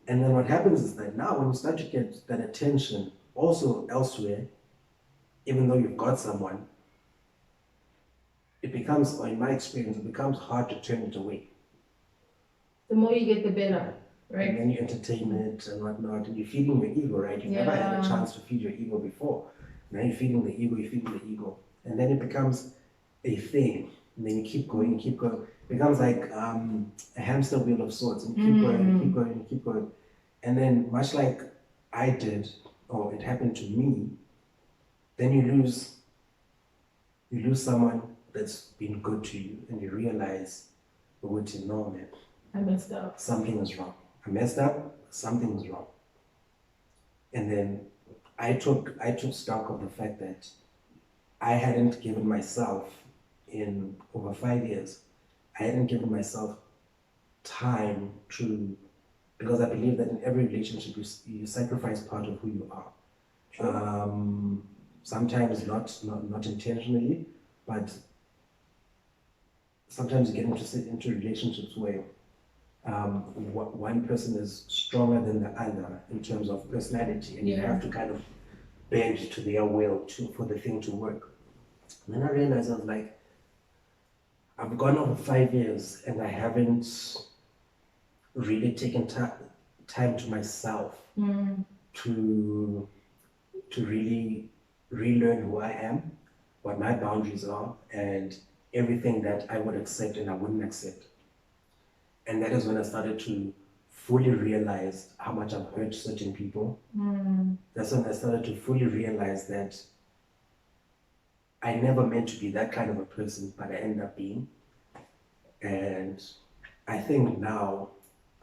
And then what happens is that now when you start to get that attention also elsewhere, even though you've got someone, it becomes, or in my experience, it becomes hard to turn it away. The more you get, the better, And right? then you entertain it and whatnot, and you're feeding your ego, right? You've never had a chance to feed your ego before. Now you're feeding the ego, you're feeding the ego. And then it becomes a thing. And then you keep going, you keep going. It becomes like a hamster wheel of sorts. And you keep going, you keep going, you keep going. And then much like I did, or it happened to me, then you lose someone that's been good to you, and you realize, oh, no, man, I messed up. something is wrong. I messed up, something is wrong. And then I took stock of the fact that I hadn't given myself, in over 5 years, I hadn't given myself time to, because I believe that in every relationship you sacrifice part of who you are. Sure. Sometimes not intentionally, but sometimes you get into relationships where one person is stronger than the other in terms of personality, and you have to kind of bend to their will for the thing to work. And then I realized, I was like, I've gone over 5 years and I haven't really taken time to myself to really relearn who I am, what my boundaries are, and everything that I would accept and I wouldn't accept. And that is when I started to fully realize how much I've hurt certain people. That's when I started to fully realize that I never meant to be that kind of a person, but I ended up being. And I think now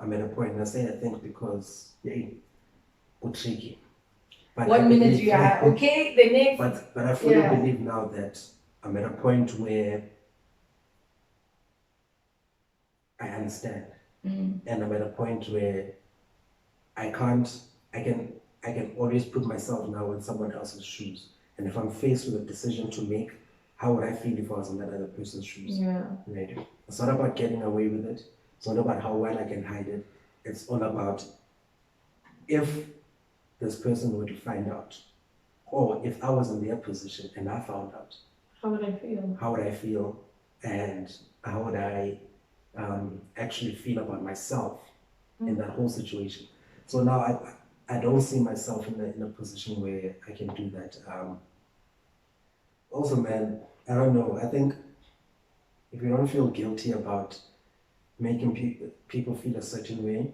I'm at a point, and I say I think because, it's tricky. But 1 minute you are okay, the next. But I fully believe now that I'm at a point where I understand. And I'm at a point where I can always put myself now in someone else's shoes. And if I'm faced with a decision to make, how would I feel if I was in that other person's shoes? Yeah. Right? It's not about getting away with it. It's not about how well I can hide it. It's all about if this person were to find out, or if I was in their position and I found out. How would I feel? How would I feel? And how would I actually feel about myself in that whole situation? So now I don't see myself in a position where I can do that. Also, man, I don't know. I think if you don't feel guilty about making people feel a certain way,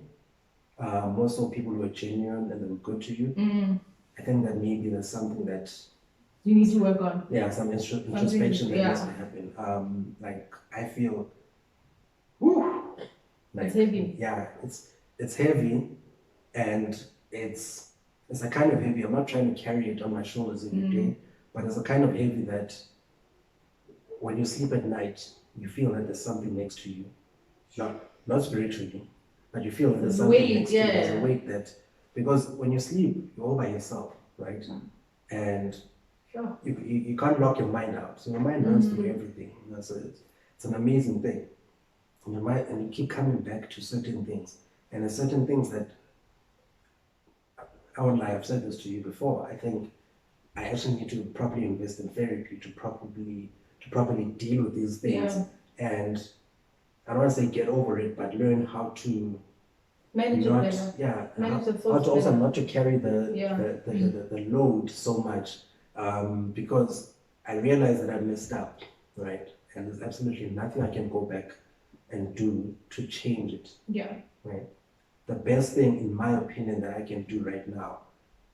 most of people who are genuine and they're good to you, I think that maybe there's something that you need to work on. Yeah, some introspection that needs to happen. Like I feel, whew, like, it's heavy. Yeah, it's heavy, and it's a kind of heavy. I'm not trying to carry it on my shoulders every day, but it's a kind of heavy that when you sleep at night, you feel that there's something next to you, not spiritually, but you feel that there's something next to you. There's a weight that, because when you sleep, you're all by yourself, right? And sure. You can't lock your mind out. So your mind runs through everything. So it's an amazing thing. And your mind, and you keep coming back to certain things. And there's certain things that I won't lie, I've said this to you before. I think I actually need to properly invest in therapy to properly deal with these things. And I don't want to say get over it, but learn how to manage it better. Manage the how thoughts to also better. not to carry the load so much, because I realized that I messed up, right? And there's absolutely nothing I can go back and do to change it. Yeah. Right. The best thing, in my opinion, that I can do right now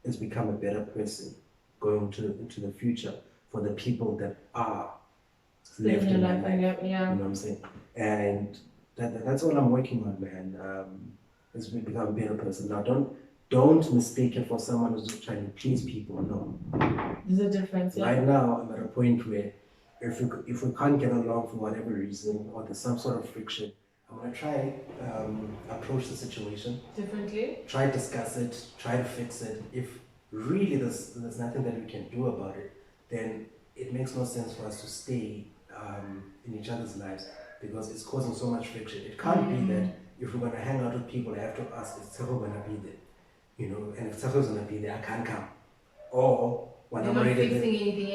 is become a better person going into the future for the people that are left in my life. You know what I'm saying? And that's all I'm working on, man. Is to become a better person. Now, don't mistake it for someone who's just trying to please people. No. There's a difference. Yeah. Right now, I'm at a point where if we can't get along for whatever reason, or there's some sort of friction, I'm gonna try approach the situation differently. Try discuss it. Try to fix it. If really there's nothing that we can do about it, then it makes no sense for us to stay in each other's lives, because it's causing so much friction. It can't be that if we're gonna hang out with people, I have to ask, is Tshepo gonna be there? You know, and if Tshepo's gonna be there, I can't come. Or when I'm already there, anything,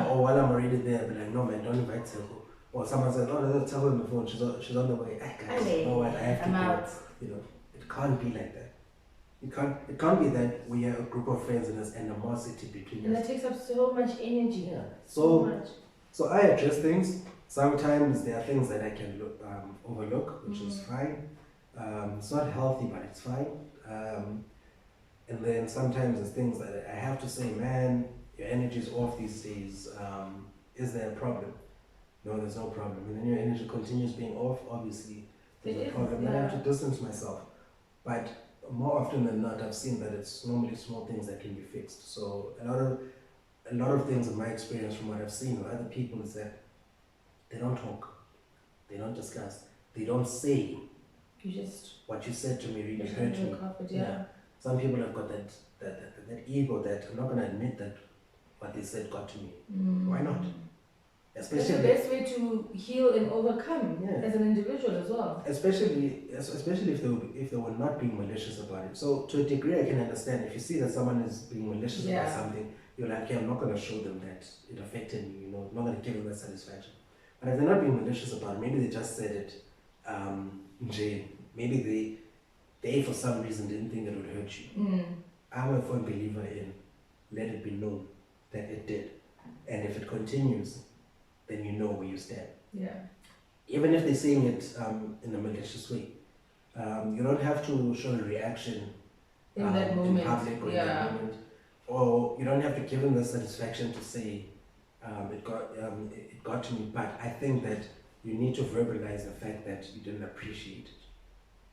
or while I'm already there, but like, no man, don't invite Tshepo. Or someone says, oh, there's Tshepo on the phone, she's on the way. Guys, you know what, I have to go. You know, it can't be like that. It can't be that we are a group of friends and there's animosity between us. And that takes up so much energy. Yeah. So much. So I address things. Sometimes there are things that I can overlook, which is fine. It's not healthy, but it's fine. And then sometimes there's things that I have to say, man, your energy's off these days. Is there a problem? No, there's no problem. And then your energy continues being off, obviously there's a problem. I have to distance myself. But more often than not, I've seen that it's normally small things that can be fixed. So a lot of things in my experience from what I've seen with other people is that they don't talk, they don't discuss, they don't say. You just what you said to me really hurt me. Yeah. Some people have got that ego that I'm not going to admit that what they said got to me. Why not? Especially it's the best way to heal and overcome as an individual as well. Especially if they were not being malicious about it. So to a degree, I can understand if you see that someone is being malicious about something, you're like, okay, I'm not going to show them that it affected me. You know, I'm not going to give them that satisfaction. But if they're not being malicious about it, maybe they just said it. Maybe they for some reason didn't think it would hurt you. I'm a firm believer in let it be known that it did, and if it continues, then you know where you stand. Yeah. Even if they're saying it in a malicious way, you don't have to show a reaction in that moment, in public or in that moment, or you don't have to give them the satisfaction to say it got to me. But I think that you need to verbalize the fact that you didn't appreciate it.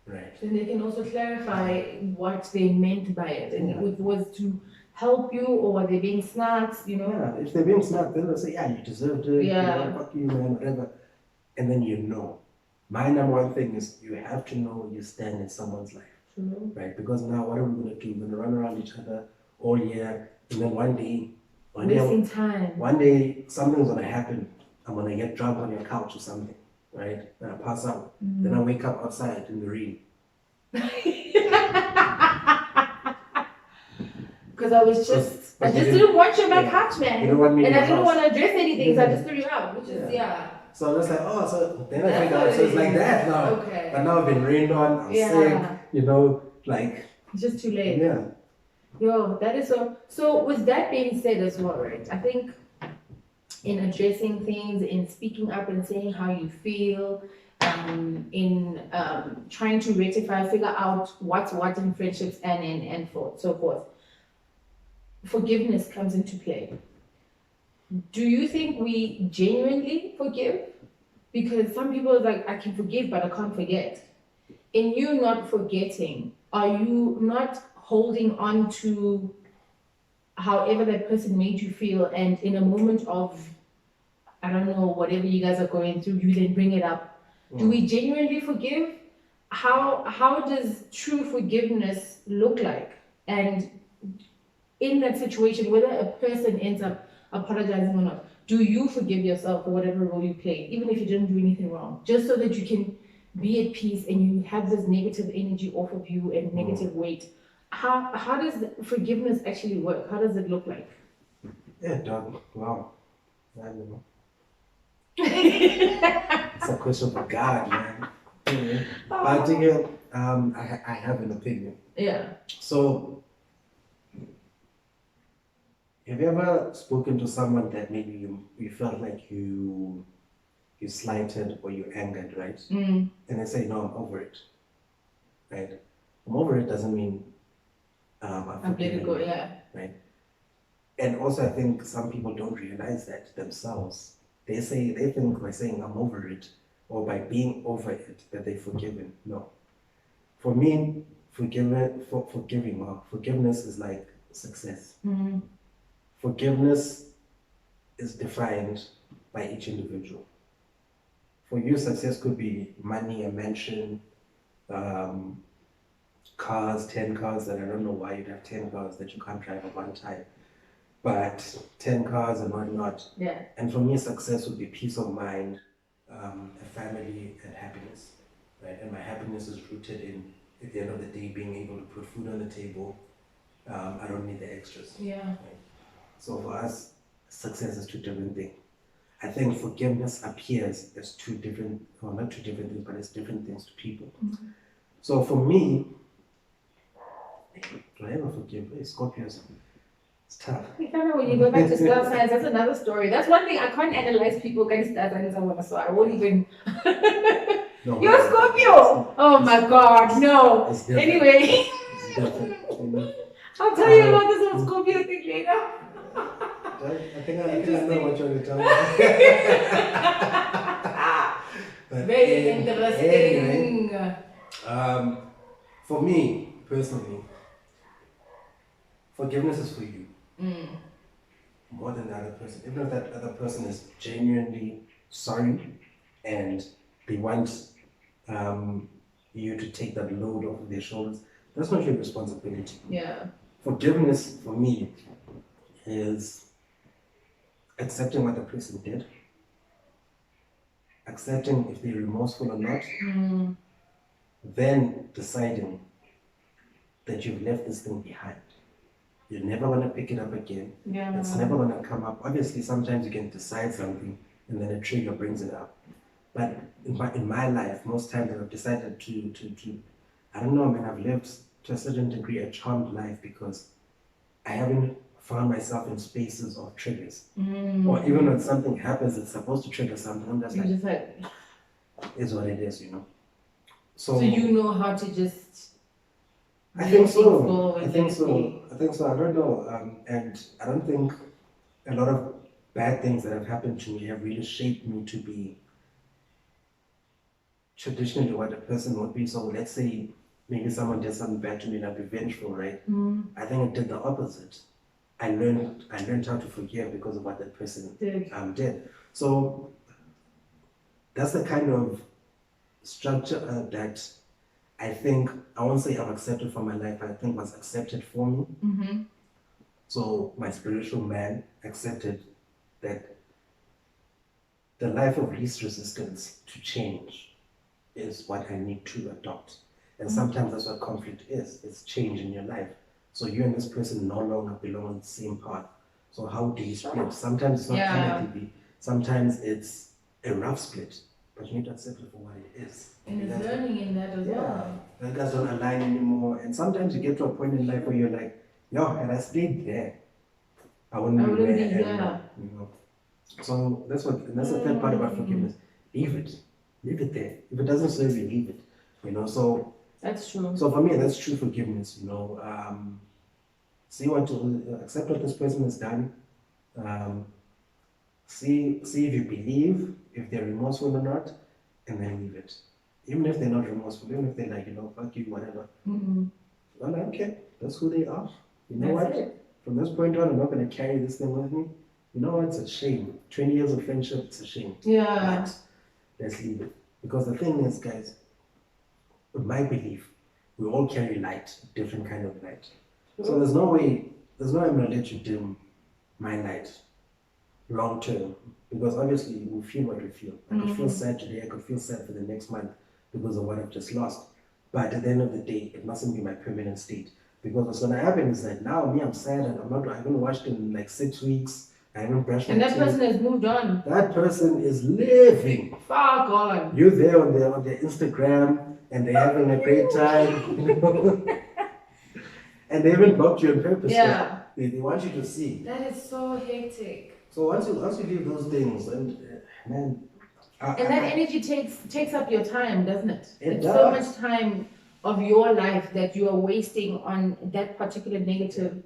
Right. And they can also clarify what they meant by it, and it was to help you, or were they being smart, you know? Yeah, if they're being smart, then they'll say, yeah, you deserved it, you know, fuck you, man, whatever. And then you know. My number one thing is you have to know where you stand in someone's life. Right? Because now what are we going to do? We're going to run around each other all year, and then one day something's going to happen. I'm going to get drunk on your couch or something. Right? And I pass out. Then I wake up outside in the rain. Because I just didn't want you in my couch, man. You don't want me and I didn't want to address anything, so I just threw you out, which is, So I was like, oh, so then I figured out, so it's like that now. Okay. But now I've been rained on, I'm sick, you know, like. It's just too late. Yeah. Yo, that is so. So with that being said as well, right, I think in addressing things, in speaking up and saying how you feel, in trying to rectify, figure out what's what in friendships and so forth, forgiveness comes into play. Do you think we genuinely forgive? Because some people are like, I can forgive, but I can't forget. In you not forgetting, are you not holding on to however that person made you feel, and in a moment of, I don't know, whatever you guys are going through, you then bring it up? Do we genuinely forgive? How does true forgiveness look like? And in that situation, whether a person ends up apologizing or not, do you forgive yourself for whatever role you played, even if you didn't do anything wrong, just so that you can be at peace and you have this negative energy off of you and negative weight How does forgiveness actually work? How does it look like? Yeah, dog. Wow. I don't know. It's a question for God, man. Yeah. But again, I have an opinion. Yeah. So, have you ever spoken to someone that maybe you felt like you slighted or you angered, right? Mm. And they say, no, I'm over it, right? I'm over it doesn't mean I've I'm letting forgiven it go, you, yeah. right? And also, I think some people don't realize that themselves. They think by saying I'm over it or by being over it that they're forgiven. No. For me, forgiveness is like success. Mm. Forgiveness is defined by each individual. For you, success could be money, a mansion, um, cars, 10 cars that I don't know why you'd have 10 cars that you can't drive at one time, but 10 cars and whatnot. Yeah. And for me, success would be peace of mind, a family, and happiness, right? And my happiness is rooted in, at the end of the day, being able to put food on the table. I don't need the extras. Yeah. Right? So for us, success is two different things. I think forgiveness appears as two different, or not two different things, but as different things to people. Mm-hmm. So for me, do I ever forgive? Hey, Scorpios, it's tough. You kind of when you go back to star signs, that's another story. That's one thing I can't analyze people against star signs. I want to, so I won't even. No, You're a Scorpio. Oh my God, no. it's different. Anyway, It's different. You know? I'll tell you about this whole Scorpio thing later. I think I know what you're telling me. Very interesting. Anyway, for me personally, forgiveness is for you more than the other person. Even if that other person is genuinely sorry and they want you to take that load off of their shoulders, that's not your responsibility. Yeah. Forgiveness for me is accepting what the person did, accepting if they're remorseful or not, then deciding that you've left this thing behind. You're never going to pick it up again. Yeah. It's never going to come up. Obviously, sometimes you can decide something and then a trigger brings it up. But in my life, most times I've decided to I don't know, man, I've lived to a certain degree a charmed life because I haven't found myself in spaces of triggers. Or even when something happens, it's supposed to trigger something. I'm just You like, just like, it's what it is, you know. so you know how to just. I think so. go I and think let it so. be. I think so. I don't know. And I don't think a lot of bad things that have happened to me have really shaped me to be traditionally what a person would be. So let's say maybe someone did something bad to me and I'd be vengeful, right? I think it did the opposite. I learned how to forgive because of what that person did. So that's the kind of structure that I think, I won't say I've accepted for my life, but I think was accepted for me. So my spiritual man accepted that the life of least resistance to change is what I need to adopt. And sometimes that's what conflict is. It's change in your life. So you and this person no longer belong on the same path. So how do you split? Sometimes it's not amicably. Sometimes it's a rough split. But you need to accept it for what it is. And there's learning in that as well. You guys don't align anymore. And sometimes you get to a point in life where you're like, yo, had I stayed there, I wouldn't be where I am now. You know? So that's the third part about forgiveness. Leave it. Leave it there. If it doesn't serve you, leave it. You know, so that's true. So for me, that's true forgiveness, you know. Accept what this person has done. See if you believe, if they're remorseful or not, and then leave it. Even if they're not remorseful, even if they're like, you know, fuck you, whatever. Well, okay, that's who they are. You know that's what? It. From this point on, I'm not going to carry this thing with me. You know what? It's a shame. 20 years of friendship, it's a shame. Yeah. But let's leave it. Because the thing is, guys, with my belief, we all carry light, different kind of light. So there's no way I'm going to let you dim my light long term. Because obviously we feel what we feel. I could feel sad today, I could feel sad for the next month because of what I've just lost. But at the end of the day, it mustn't be my permanent state. Because what's gonna happen is that now me, I'm sad and I haven't washed in like 6 weeks. I haven't brushed my And that teeth. person has moved on. That person is living. Far gone. You're there on their Instagram and they're having a great time, you know. And they even blocked you on purpose. Yeah. They want you to see. That is so hectic. So once you leave those things, and man, And that energy takes up your time, doesn't it? It It's so does. much time of your life that you are wasting on that particular negative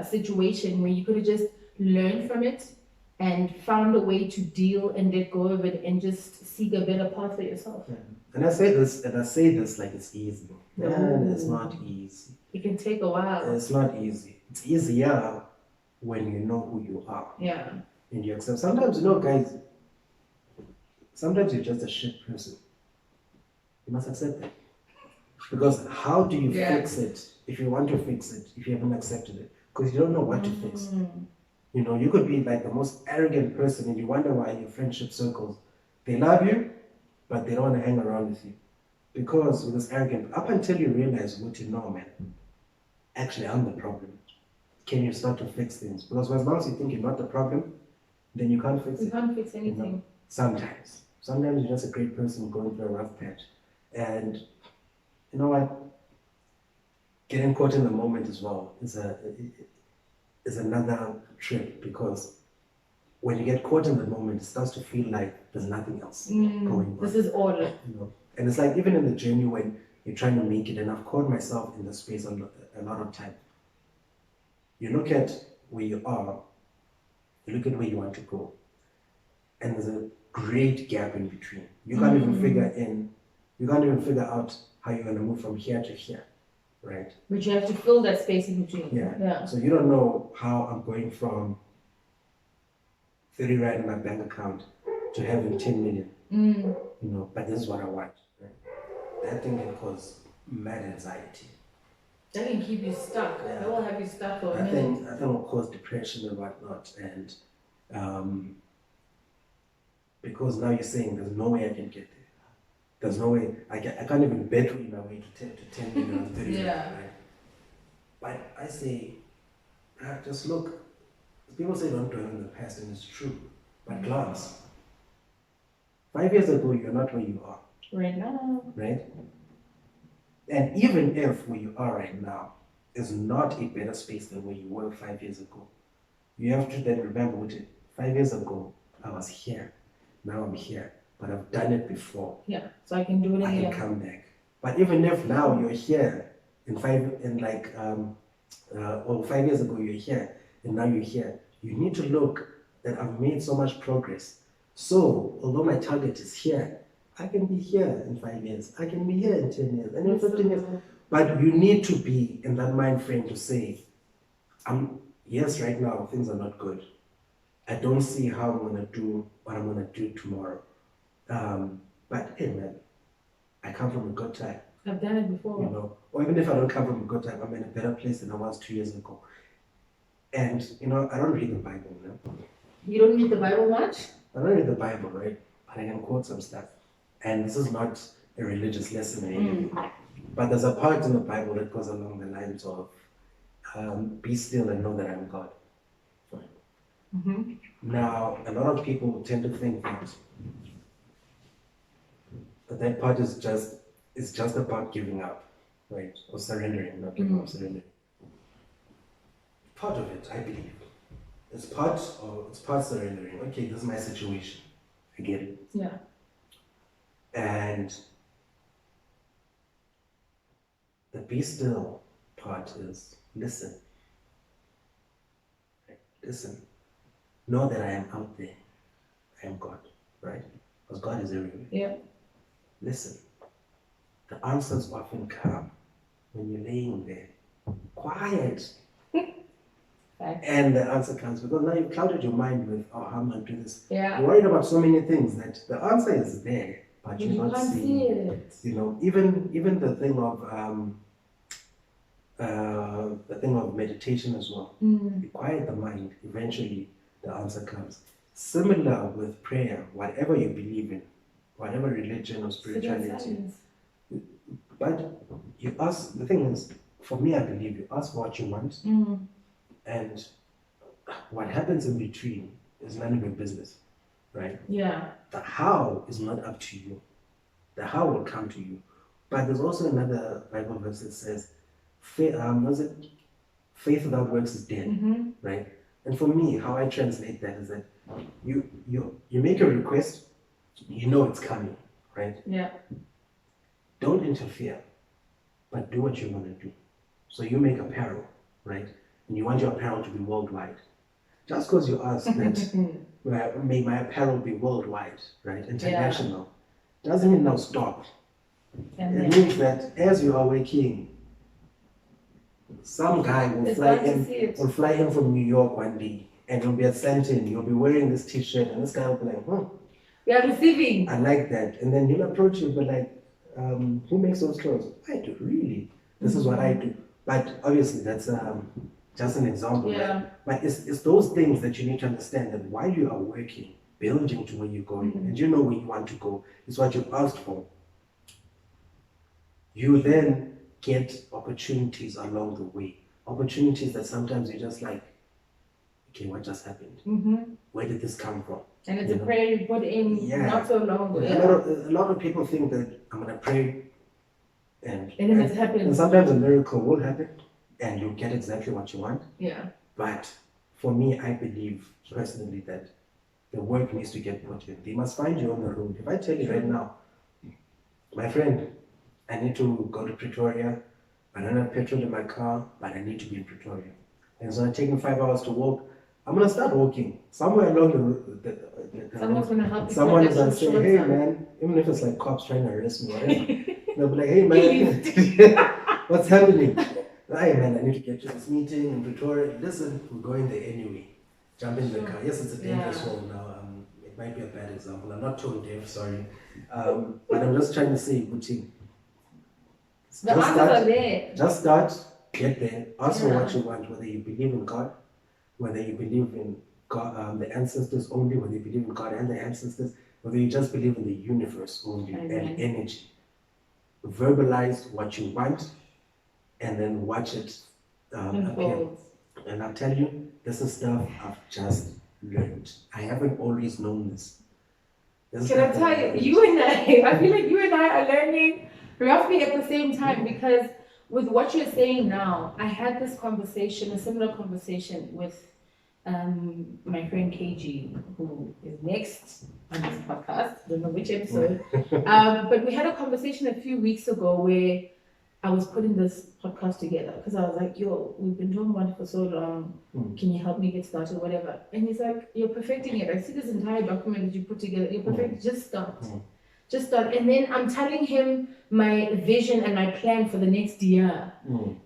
situation where you could have just learned from it and found a way to deal and let go of it and just seek a better path for yourself. and I say this like it's easy. Man, it's not easy. It can take a while. It's not easy. It's easier when you know who you are Yeah. and you accept. Sometimes, you know, guys, sometimes you're just a shit person. You must accept it. Because how do you Yeah. fix it if you want to fix it, if you haven't accepted it? Because you don't know what to fix. You know, you could be like the most arrogant person and you wonder why your friendship circles, they love you, but they don't want to hang around with you. Because with this arrogant, up until you realize what you know, man, actually I'm the problem. Can you start to fix things? Because as long as you think you're not the problem, then you can't fix You it. can't fix You anything. know? Sometimes. Sometimes you're just a great person going through a rough patch. And you know what? Getting caught in the moment as well is another trip, because when you get caught in the moment, it starts to feel like there's nothing else going on. This is all. You know? And it's like even in the journey when you're trying to make it, and I've caught myself in this space a lot of time. You look at where you are, you look at where you want to go, and there's a great gap in between. You can't even figure out how you're gonna move from here to here, right? But you have to fill that space in between. Yeah. So you don't know how I'm going from 30 Rand in my bank account to having 10 million. You know, but this is what I want. Right? That thing can cause mad anxiety. That can keep you stuck. Yeah. That will have you stuck for a I minute. think it will cause depression and whatnot. And because now you're saying there's no way I can get there. There's no way I can't even bet with my way to 10 million or 30 Yeah. right? But I say, just look. People say don't dwell in the past, and it's true. But glance. 5 years ago, you're not where you are, Right now. right? And even if where you are right now is not a better space than where you were 5 years ago, you have to then remember what 5 years ago I was here. Now I'm here, but I've done it before. Yeah. So I can do it I again. can come back. But even if now you're here or 5 years ago you're here and now you're here, you need to look that I've made so much progress. So although my target is here, I can be here in 5 years. I can be here in 10 years and in 15 years. But you need to be in that mind frame to say, yes, right now things are not good. I don't see how I'm gonna do what I'm gonna do tomorrow. But hey man, I come from a good time. I've done it before. You know, or even if I don't come from a good time, I'm in a better place than I was 2 years ago. And you know, I don't read the Bible, you know? You don't read the Bible much? I don't read the Bible, right? But I can quote some stuff. And this is not a religious lesson or anything. But there's a part in the Bible that goes along the lines of be still and know that I'm God. Now, a lot of people tend to think that part is just about giving up, right? Or surrendering, not giving up, surrendering. Part of it, I believe. It's part surrendering. Okay, this is my situation. I get it. Yeah. And the be still part is listen. Right? Listen. Know that I am out there. I am God, right? Because God is everywhere. Yeah. Listen. The answers often come when you're laying there, quiet. And the answer comes because now you've clouded your mind with, oh, how am I going to do this? Yeah. You're worried about so many things that the answer is there, but you're not can't seeing see it. it. You know, even the thing of meditation as well. You quiet the mind, eventually the answer comes. Similar with prayer, whatever you believe in, whatever religion or spirituality. But you ask, the thing is, for me, I believe you ask for what you want, and what happens in between is none of your business, right? Yeah. The how is not up to you. The how will come to you. But there's also another Bible verse that says, faith without works is dead, right? And for me, how I translate that is that you make a request, you know it's coming, right? Yeah. Don't interfere, but do what you want to do. So you make apparel, right? And you want your apparel to be worldwide. Just because you ask that, may my apparel be worldwide, right? International, doesn't mean now stop. It means that as you are working, some guy will fly in from New York one day, and you'll be at Santon, you'll be wearing this t-shirt, and this guy will be like, we are receiving. I like that. And then you'll approach you, but like, who makes those clothes? I do, really. This is what I do. But obviously, that's just an example. Yeah. Right? But it's those things that you need to understand that while you are working, building to where you're going, and you know where you want to go, it's what you asked for. You then get opportunities along the way. Opportunities that sometimes you're just like, okay, what just happened? Where did this come from? And it's a prayer you put in not so long ago. A lot of people think that I'm going to pray and it happens. And sometimes a miracle will happen and you'll get exactly what you want. Yeah. But for me, I believe personally that the work needs to get put in. They must find you on the road. If I tell you right now, my friend, I need to go to Pretoria. I don't have petrol in my car, but I need to be in Pretoria. And so I'm taking 5 hours to walk. I'm going to start walking. Somewhere along the someone's going to help you. Someone is going to say, hey man, even if it's like cops trying to arrest me, whatever. They'll be like, hey man, what's happening? Hey man, I need to get to this meeting in Pretoria. Listen, we're going there anyway. Jump in the car. Yes, it's a dangerous home now. It might be a bad example. I'm not tone deaf, sorry. But I'm just trying to say, Gucci. The answers are there. Just start, get there, ask for what you want, whether you believe in God, whether you believe in God, the ancestors only, whether you believe in God and the ancestors, whether you just believe in the universe only and energy. Verbalize what you want and then watch it appear. And I'll tell you, this is stuff I've just learned. I haven't always known this. Can I tell you, you and I feel like you and I are learning roughly at the same time, because with what you're saying now, I had this conversation, a similar conversation with my friend KG, who is next on this podcast. Don't know which episode. But we had a conversation a few weeks ago where I was putting this podcast together because I was like, yo, we've been talking about it for so long. Can you help me get started, whatever? And he's like, you're perfecting it. I see this entire document that you put together. You're perfect. Just start. Just start. And then I'm telling him my vision and my plan for the next year.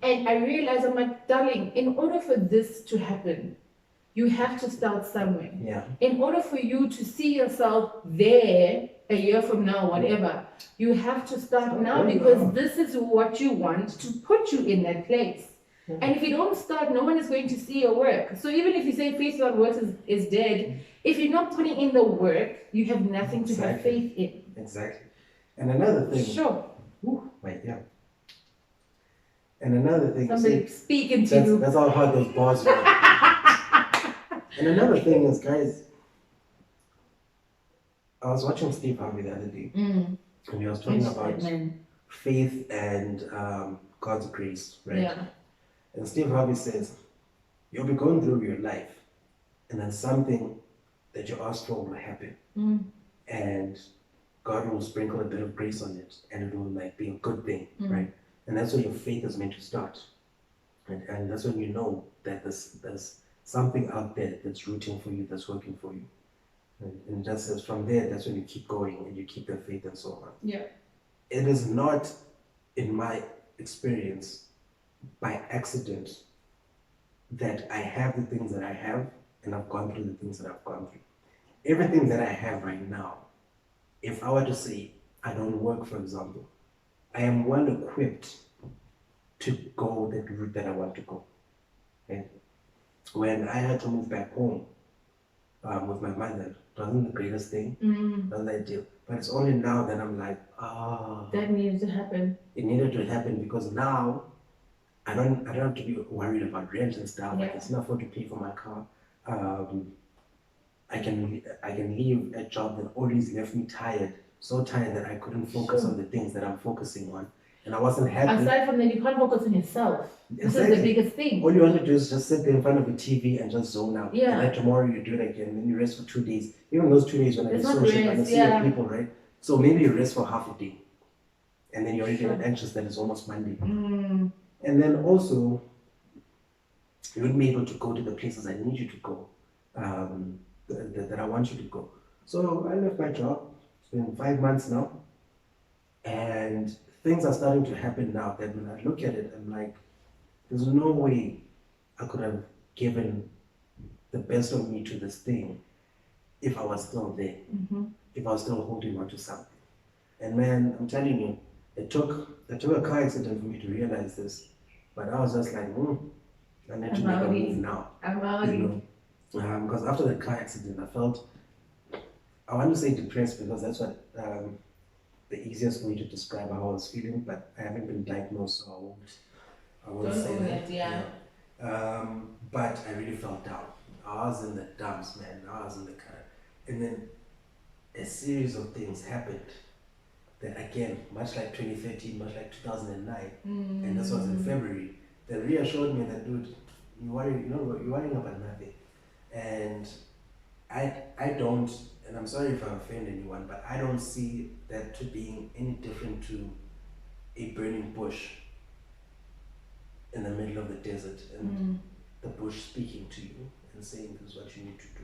And I realized, I'm like, darling, in order for this to happen, you have to start somewhere. Yeah. In order for you to see yourself there a year from now, whatever, you have to start now, because this is what you want to put you in that place. And if you don't start, no one is going to see your work. So even if you say faith without works is dead, if you're not putting in the work, you have nothing to have faith in. Exactly. And another thing. Sure. And another thing. Somebody speaking to you. That's how hard those bars were. And another thing is, guys, I was watching Steve Harvey the other day, and he was talking about faith and God's grace, right? Yeah. And Steve Harvey says, you'll be going through your life, and then something that you asked for will happen, and God will sprinkle a bit of grace on it, and it will like be a good thing, right? And that's where your faith is meant to start, and that's when you know that there's something out there that's rooting for you, that's working for you. And just as from there, that's when you keep going and you keep your faith and so on. Yeah. It is not, in my experience, by accident that I have the things that I have and I've gone through the things that I've gone through. Everything that I have right now, if I were to say I don't work, for example, I am well equipped to go that route that I want to go. Okay? When I had to move back home with my mother, it wasn't the greatest thing, wasn't ideal. But it's only now that I'm like, that needed to happen. It needed to happen because now I don't have to be worried about rent and stuff. I Yeah. can still afford to pay for my car. I can leave a job that always left me tired, so tired that I couldn't focus Sure. on the things that I'm focusing on, and I wasn't happy. Aside from that, you can't focus on yourself. This is the Exactly. biggest thing. All you want to do is just sit there in front of the TV and just zone out. Yeah. And then tomorrow you do it again, then you rest for 2 days. Even those 2 days when I It's get not social, when I rest, see yeah. your people, right? So maybe you rest for half a day, and then you're already Sure. anxious that it's almost Monday. Mm. And then also, you wouldn't be able to go to the places I need you to go, that I want you to go. So I left my job. It's been 5 months now, and things are starting to happen now that when I look at it, I'm like, there's no way I could have given the best of me to this thing if I was still there, if I was still holding on to something. And man, I'm telling you, it took a car accident for me to realize this. But I was just like, I need to make a move now. I'm out. You know, because after the car accident, I felt, I want to say depressed because that's what the easiest way to describe how I was feeling. But I haven't been diagnosed, so I won't Don't say own that. it, yeah. But I really felt down. I was in the dumps, man. I was in the car, and then a series of things happened. That again, much like 2013, much like 2009, and this was in February, that reassured me that, dude, you're worrying about nothing. And I don't, and I'm sorry if I offend anyone, but I don't see that to being any different to a burning bush in the middle of the desert, and the bush speaking to you and saying this is what you need to do.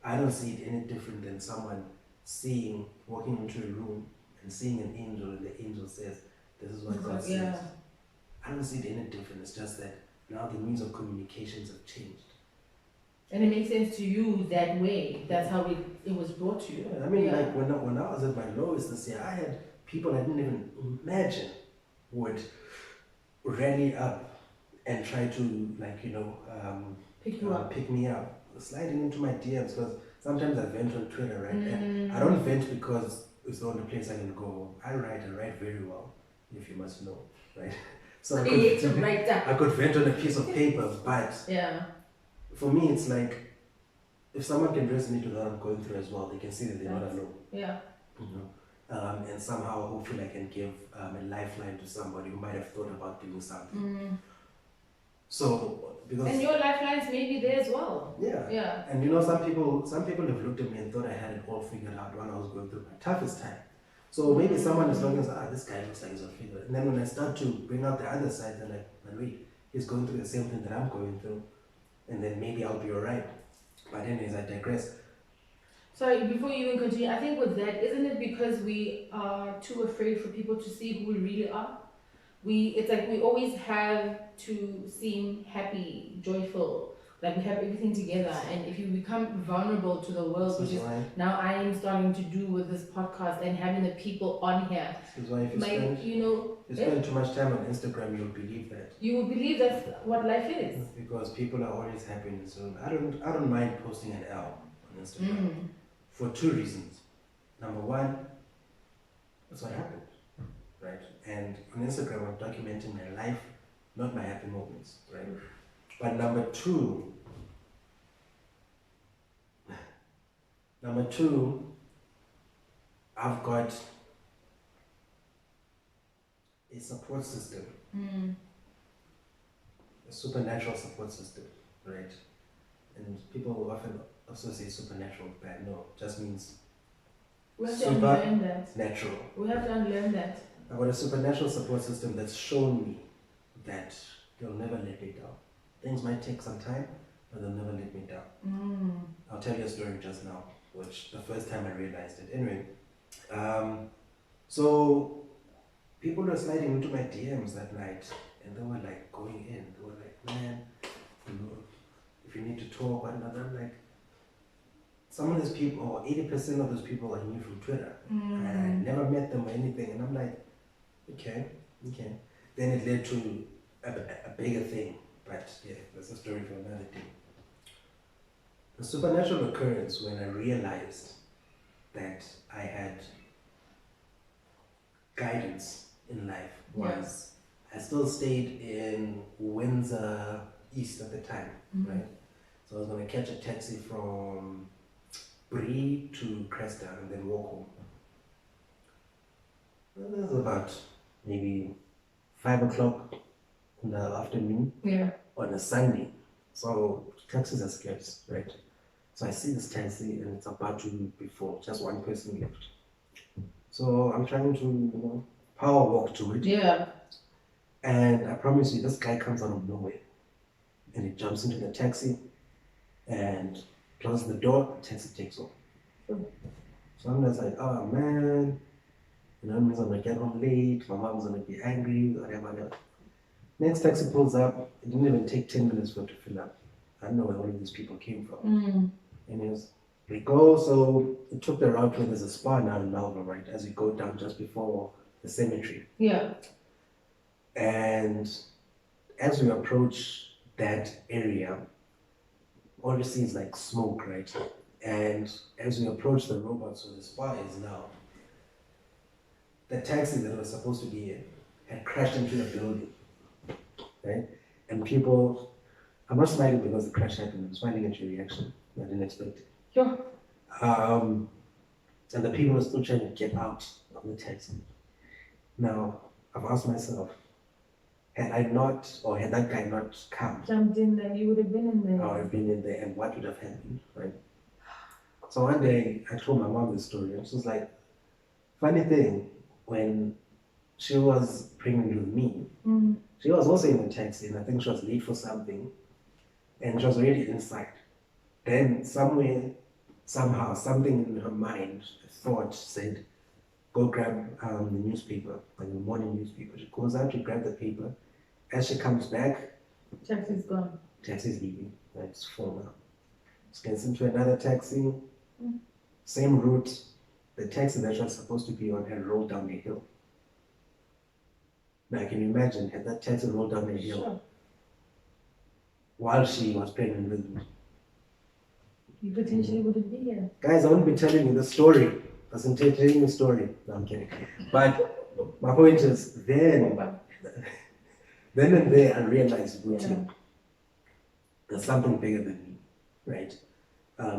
I don't see it any different than someone walking into a room and seeing an angel, and the angel says, this is what God says. I don't see it any different. It's just that now the means of communications have changed. And it makes sense to you that way. That's how it was brought to you. Yeah, I mean, like when I was at my lowest this year, I had people I didn't even imagine would rally up and try to, like, pick me up, sliding into my DMs, because sometimes I vent on Twitter, right? And I don't vent because it's the only place I can go. I write very well, if you must know, right? So I could vent on a piece of paper, but for me, it's like, if someone can resonate with what I'm going through as well, they can see that they're not alone. Yeah. You know? And somehow, hopefully, I can give a lifeline to somebody who might have thought about doing something. So, because and your lifelines may be there as well. Yeah. And you know, some people have looked at me and thought I had it all figured out when I was going through my toughest time. So maybe someone is looking and says, this guy looks like he's all figured. And then when I start to bring out the other side, they're like, man, wait, he's going through the same thing that I'm going through. And then maybe I'll be alright. But anyways, I digress. Sorry, before you even continue, I think with that, isn't it because we are too afraid for people to see who we really are? It's like we always have to seem happy, joyful, like we have everything together. And if you become vulnerable to the world, which is now I am starting to do with this podcast and having the people on here. This is why if you spend too much time on Instagram, you'll believe that. You will believe that's what life is. Because people are always happy in this room. I don't mind posting an L on Instagram for two reasons. Number one, that's what happened. Right? And on Instagram, I'm documenting my life, not my happy moments, right? But number two, I've got a support system, a supernatural support system, right? And people will often associate supernatural with bad. No, it just means we have to unlearn that. Natural. We have to unlearn that. I've got a supernatural support system that's shown me that they'll never let me down. Things might take some time, but they'll never let me down. I'll tell you a story just now, which the first time I realized it. Anyway, so people were sliding into my DMs that night, and they were like going in. They were like, man, if you need to talk, whatnot. I'm like, some of those people, or 80% of those people I knew from Twitter. And I never met them or anything. And I'm like, okay. Then it led to a bigger thing. But yeah, that's a story for another day. The supernatural occurrence when I realized that I had guidance in life was I still stayed in Windsor East at the time, right? So I was gonna catch a taxi from Bree to Cresta and then walk home. Well, this was about maybe 5 o'clock in the afternoon on a Sunday. So taxis are scarce, right? So I see this taxi and it's about to be full, just one person left. So I'm trying to, power walk to it. Yeah. And I promise you, this guy comes out of nowhere. And he jumps into the taxi and closes the door, the taxi takes off. So I'm just like, oh man, it means I'm gonna get home late, my mom's gonna be angry, whatever. Next taxi pulls up, it didn't even take 10 minutes for it to fill up. I don't know where all of these people came from. Anyways, we go, so it took the route where there's a spa now in Melbourne, right? As you go down just before the cemetery. Yeah. And as we approach that area, all you see is like smoke, right? And as we approach the robots where the spa is now, the taxi that was supposed to be in had crashed into the building, right? And people, I'm not smiling because the crash happened, I'm smiling at your reaction. I didn't expect it. Yeah. And the people are still trying to get out of the taxi. Now, I've asked myself, had I not, or had that guy not come, Jumped in there, you would have been in there. I would have been in there, and what would have happened, right? So one day, I told my mom this story, and she was like, funny thing, when she was pregnant with me, she was also in a taxi, and I think she was late for something, and she was already inside. Then somewhere, somehow, something in her mind, thought, said, go grab the newspaper, like the morning newspaper. She goes out to grab the paper. As she comes back, Taxi's gone. taxi's leaving. Right, it's full now. She gets into another taxi, same route. The taxi that she was supposed to be on had rolled down the hill. Now, can you imagine, had that taxi rolled down the hill while she was pregnant with me? You potentially wouldn't be here. Guys, I won't be telling you the story. Doesn't take the story. No, I'm kidding. But my point is, then and there, I realized, there's something bigger than me, right?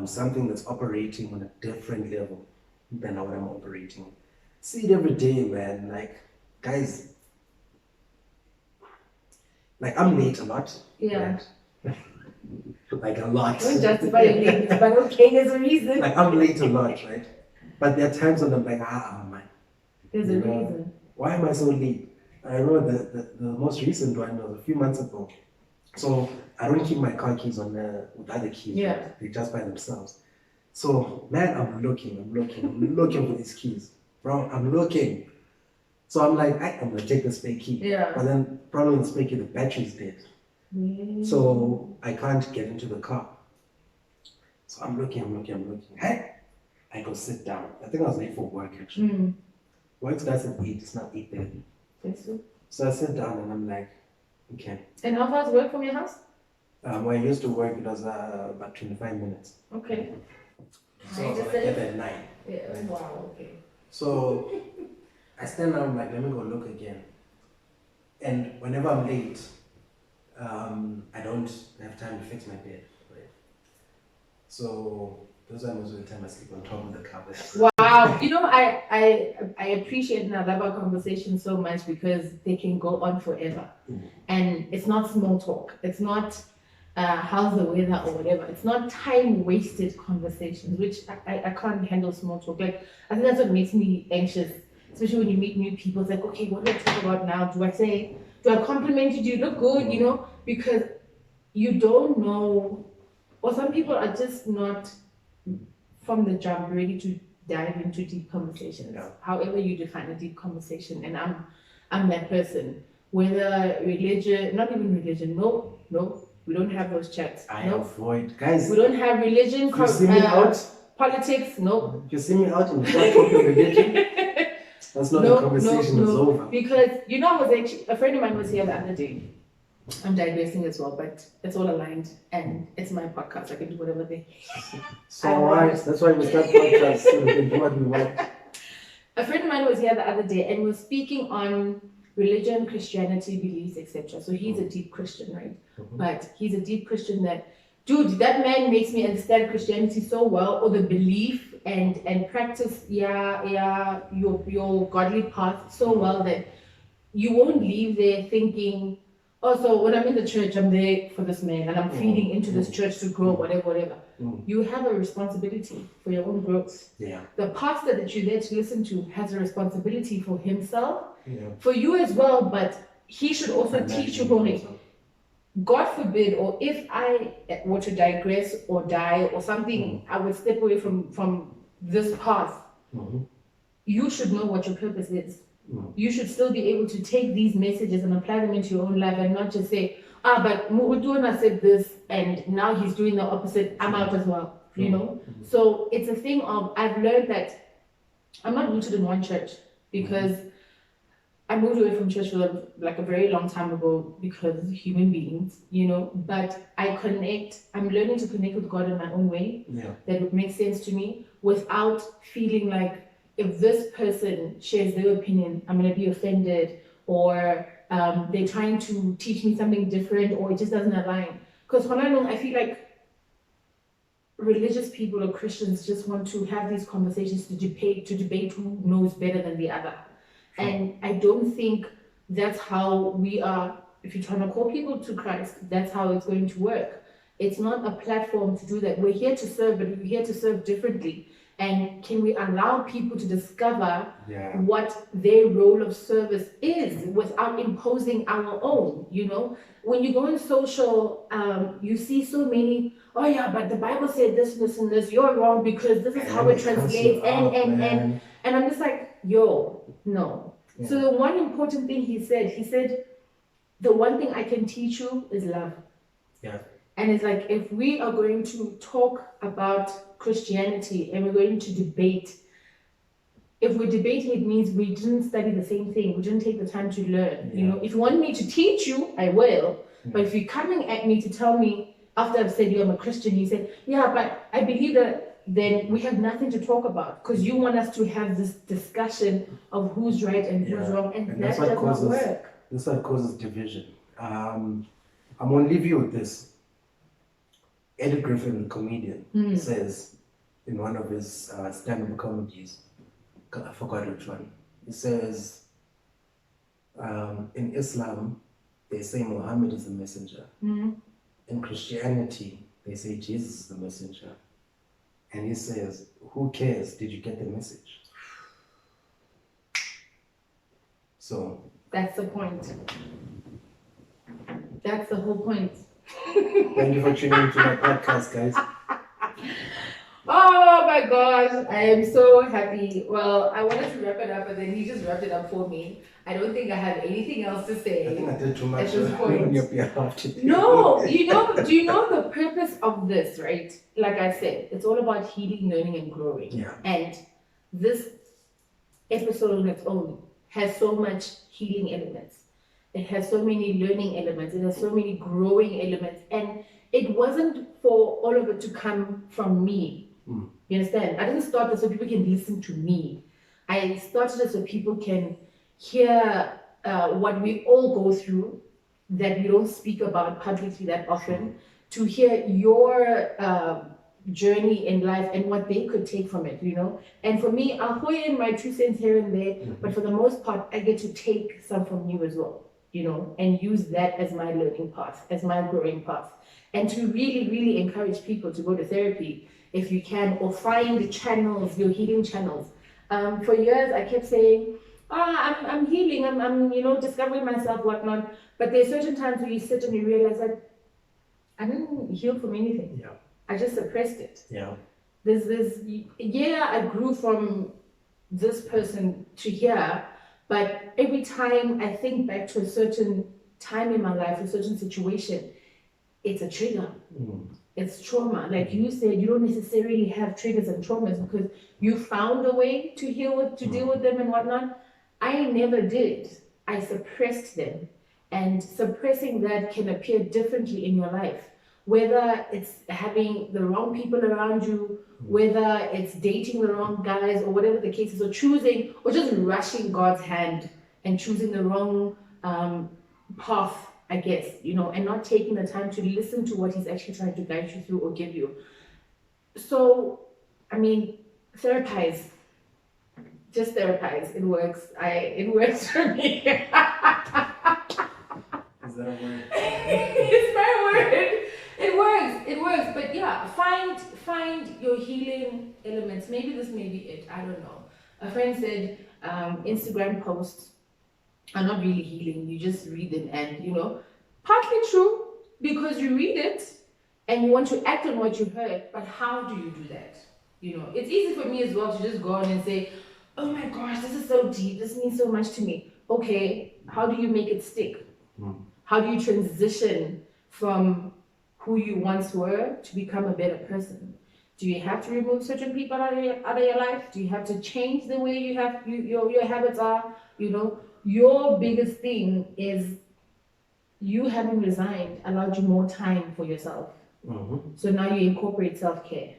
Something that's operating on a different level than what I'm operating. See it every day, man. Like, guys, like I'm late a lot. Yeah. Right? Like a lot. Don't justify your late, but okay, there's a reason. Like I'm late a lot, right? But there are times when I'm like, man. There's a reason. Why am I so late? I remember the most recent one was a few months ago. So I don't keep my car keys on with other keys. Yeah. Right? They're just by themselves. So man, I'm looking for these keys. Bro, I'm looking. So I'm like, I'm gonna take the spare key. Yeah. But then problem with the spare key, the battery's dead. So I can't get into the car. So I'm looking. Hey, I go sit down. I think I was late for work actually. Work starts at 8, it's not 8:30. So I sit down and I'm like, okay. And how far is work from your house? Where I used to work, it was about 25 minutes. Okay. So I was like, get there at 9. Yeah. Wow, okay. So I stand there, I'm like, let me go look again. And whenever I'm late, I don't have time to fix my bed, right? So those are most of the time I sleep on top of the covers. Wow. You know, I appreciate Nalaba conversations so much because they can go on forever. And it's not small talk. It's not how's the weather or whatever. It's not time wasted conversations, which I can't handle small talk. Like, I think that's what makes me anxious, especially when you meet new people. It's like, okay, what do I talk about now? Do I compliment you? Do you look good? You know, because you don't know, or some people are just not from the jump ready to dive into deep conversations. Yeah. However you define a deep conversation, and I'm that person. Whether religion, not even religion, no, we don't have those chats. I avoid, guys. We don't have religion. You see me out? Politics, no. If you see me out and you start talking religion, that's not the conversation is over. Because you know, I was actually, a friend of mine was here the other day. I'm digressing as well, but it's all aligned and it's my podcast. I can do whatever they. So alright, that's why we start podcasts so we can do what we want. A friend of mine was here the other day and was speaking on religion, Christianity, beliefs, etc. So he's a deep Christian, right? But he's a deep Christian that, dude, that man makes me understand Christianity so well, or the belief and practice, your godly path so well that you won't leave there thinking, oh, so when I'm in the church, I'm there for this man and I'm feeding into this church to grow, whatever. You have a responsibility for your own growth. Yeah. The pastor that you're there to listen to has a responsibility for himself, Yeah. for you as well, but he should also teach you, God forbid, or if I were to digress or die or something, I would step away from this path. You should know what your purpose is. You should still be able to take these messages and apply them into your own life and not just say, but Muhutuna said this and now he's doing the opposite, I'm out as well, you know? So it's a thing of, I've learned that I'm not rooted in one church because I moved away from church for like a very long time ago because human beings, you know, but I'm learning to connect with God in my own way. That would make sense to me without feeling like if this person shares their opinion, I'm going to be offended, or they're trying to teach me something different, or it just doesn't align. Because I feel like religious people or Christians just want to have these conversations to debate who knows better than the other. And I don't think that's how we are. If you're trying to call people to Christ, that's how it's going to work. It's not a platform to do that. We're here to serve, but we're here to serve differently. And can we allow people to discover what their role of service is without imposing our own, you know? When you go on social, you see so many, but the Bible said this, this, and this, you're wrong because this is how it translates, and I'm just like, no. So the one important thing he said, the one thing I can teach you is love. And it's like, if we are going to talk about Christianity and we're going to debate, if we're debating, it means we didn't study the same thing. We didn't take the time to learn. You know, if you want me to teach you, I will. But if you're coming at me to tell me, after I've said I'm a Christian, you say, but I believe that, then we have nothing to talk about because you want us to have this discussion of who's right and who's wrong, and that does not work. That's what causes division. I'm going to leave you with this. Eddie Griffin, the comedian, says in one of his stand-up comedies, I forgot which one, he says, in Islam, they say Muhammad is the messenger. In Christianity, they say Jesus is the messenger. And he says, who cares? Did you get the message? So that's the point. That's the whole point. Thank you for tuning into my podcast, guys. Oh my gosh, I am so happy. Well, I wanted to wrap it up, but then he just wrapped it up for me. I don't think I have anything else to say. I think I did too much at this point. on your behalf. No, do you know the purpose of this, right? Like I said, it's all about healing, learning, and growing. Yeah. And this episode on its own has so much healing elements. It has so many learning elements. It has so many growing elements. And it wasn't for all of it to come from me. You understand? I didn't start this so people can listen to me. I started it so people can hear what we all go through that we don't speak about publicly that often, to hear your journey in life and what they could take from it, you know? And for me, I'll put in my 2 cents here and there, but for the most part, I get to take some from you as well, you know, and use that as my learning path, as my growing path. And to really, really encourage people to go to therapy if you can, or find channels, your healing channels. For years, I kept saying, I'm healing, I'm discovering myself, whatnot. But there's certain times where you sit and you realize that I didn't heal from anything. Yeah. I just suppressed it. Yeah. I grew from this person to here, but every time I think back to a certain time in my life, a certain situation, it's a trigger. It's trauma. Like you said, you don't necessarily have triggers and traumas because you found a way to deal with them and whatnot. I never did. I suppressed them. And suppressing that can appear differently in your life. Whether it's having the wrong people around you, whether it's dating the wrong guys, or whatever the case is, or choosing, or just rushing God's hand and choosing the wrong path, I guess, you know, and not taking the time to listen to what he's actually trying to guide you through or give you. So, I mean, therapize. Just therapize. It works. It works for me. Is that a word? It's my word. It works. But yeah, find your healing elements. Maybe this may be it. I don't know. A friend said Instagram posts are not really healing. You just read them, and you know, partly true, because you read it and you want to act on what you heard. But how do you do that? You know, it's easy for me as well to just go on and say, oh my gosh, this is so deep, this means so much to me. Okay, how do you make it stick? How do you transition from who you once were to become a better person? Do you have to remove certain people out of your life? Do you have to change the way your habits are? You know, your biggest thing is you having resigned allowed you more time for yourself. So now you incorporate self-care,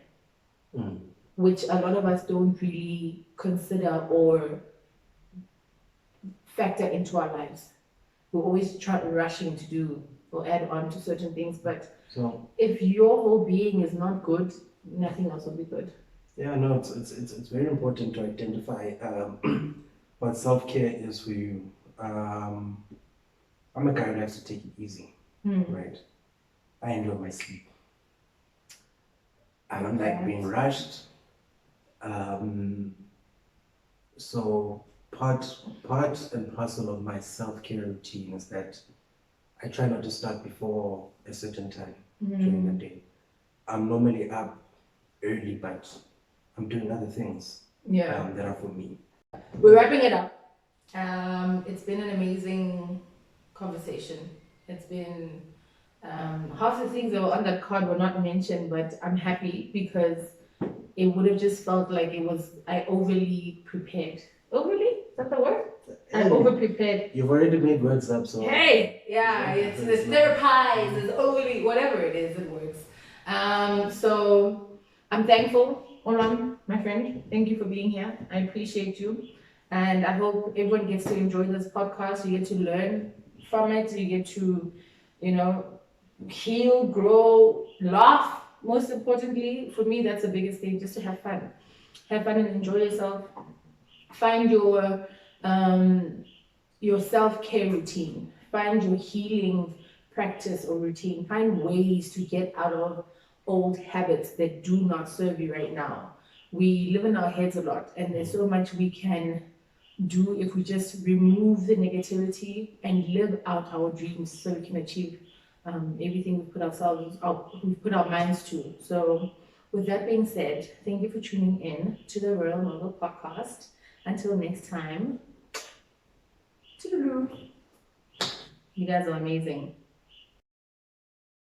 which a lot of us don't really consider or factor into our lives. We're always rushing to do or add on to certain things, but so if your whole being is not good, nothing else will be good. Yeah, no, it's very important to identify what self-care is for you. I'm a guy who likes to take it easy, right? I enjoy my sleep. I don't like being rushed. So part and parcel of my self-care routine is that I try not to start before a certain time during the day. I'm normally up early, but I'm doing other things that are for me. We're wrapping it up. It's been an amazing conversation. It's been half the things that were on that card were not mentioned, but I'm happy because it would have just felt like I overly prepared. Overly? Is that the word? I over prepared. You've already made words up, so. Hey, it's therapies, it's overly, whatever it is, it works. So I'm thankful, Olwam, my friend. Thank you for being here. I appreciate you. And I hope everyone gets to enjoy this podcast. You get to learn from it. You get to, heal, grow, laugh. Most importantly, for me, that's the biggest thing, just to have fun. Have fun and enjoy yourself. Find your self-care routine. Find your healing practice or routine. Find ways to get out of old habits that do not serve you right now. We live in our heads a lot, and there's so much we can do if we just remove the negativity and live out our dreams so we can achieve everything we've put our minds to. So with that being said, thank you for tuning in to the Royal Novel Podcast. Until next time, toodaloo. You guys are amazing.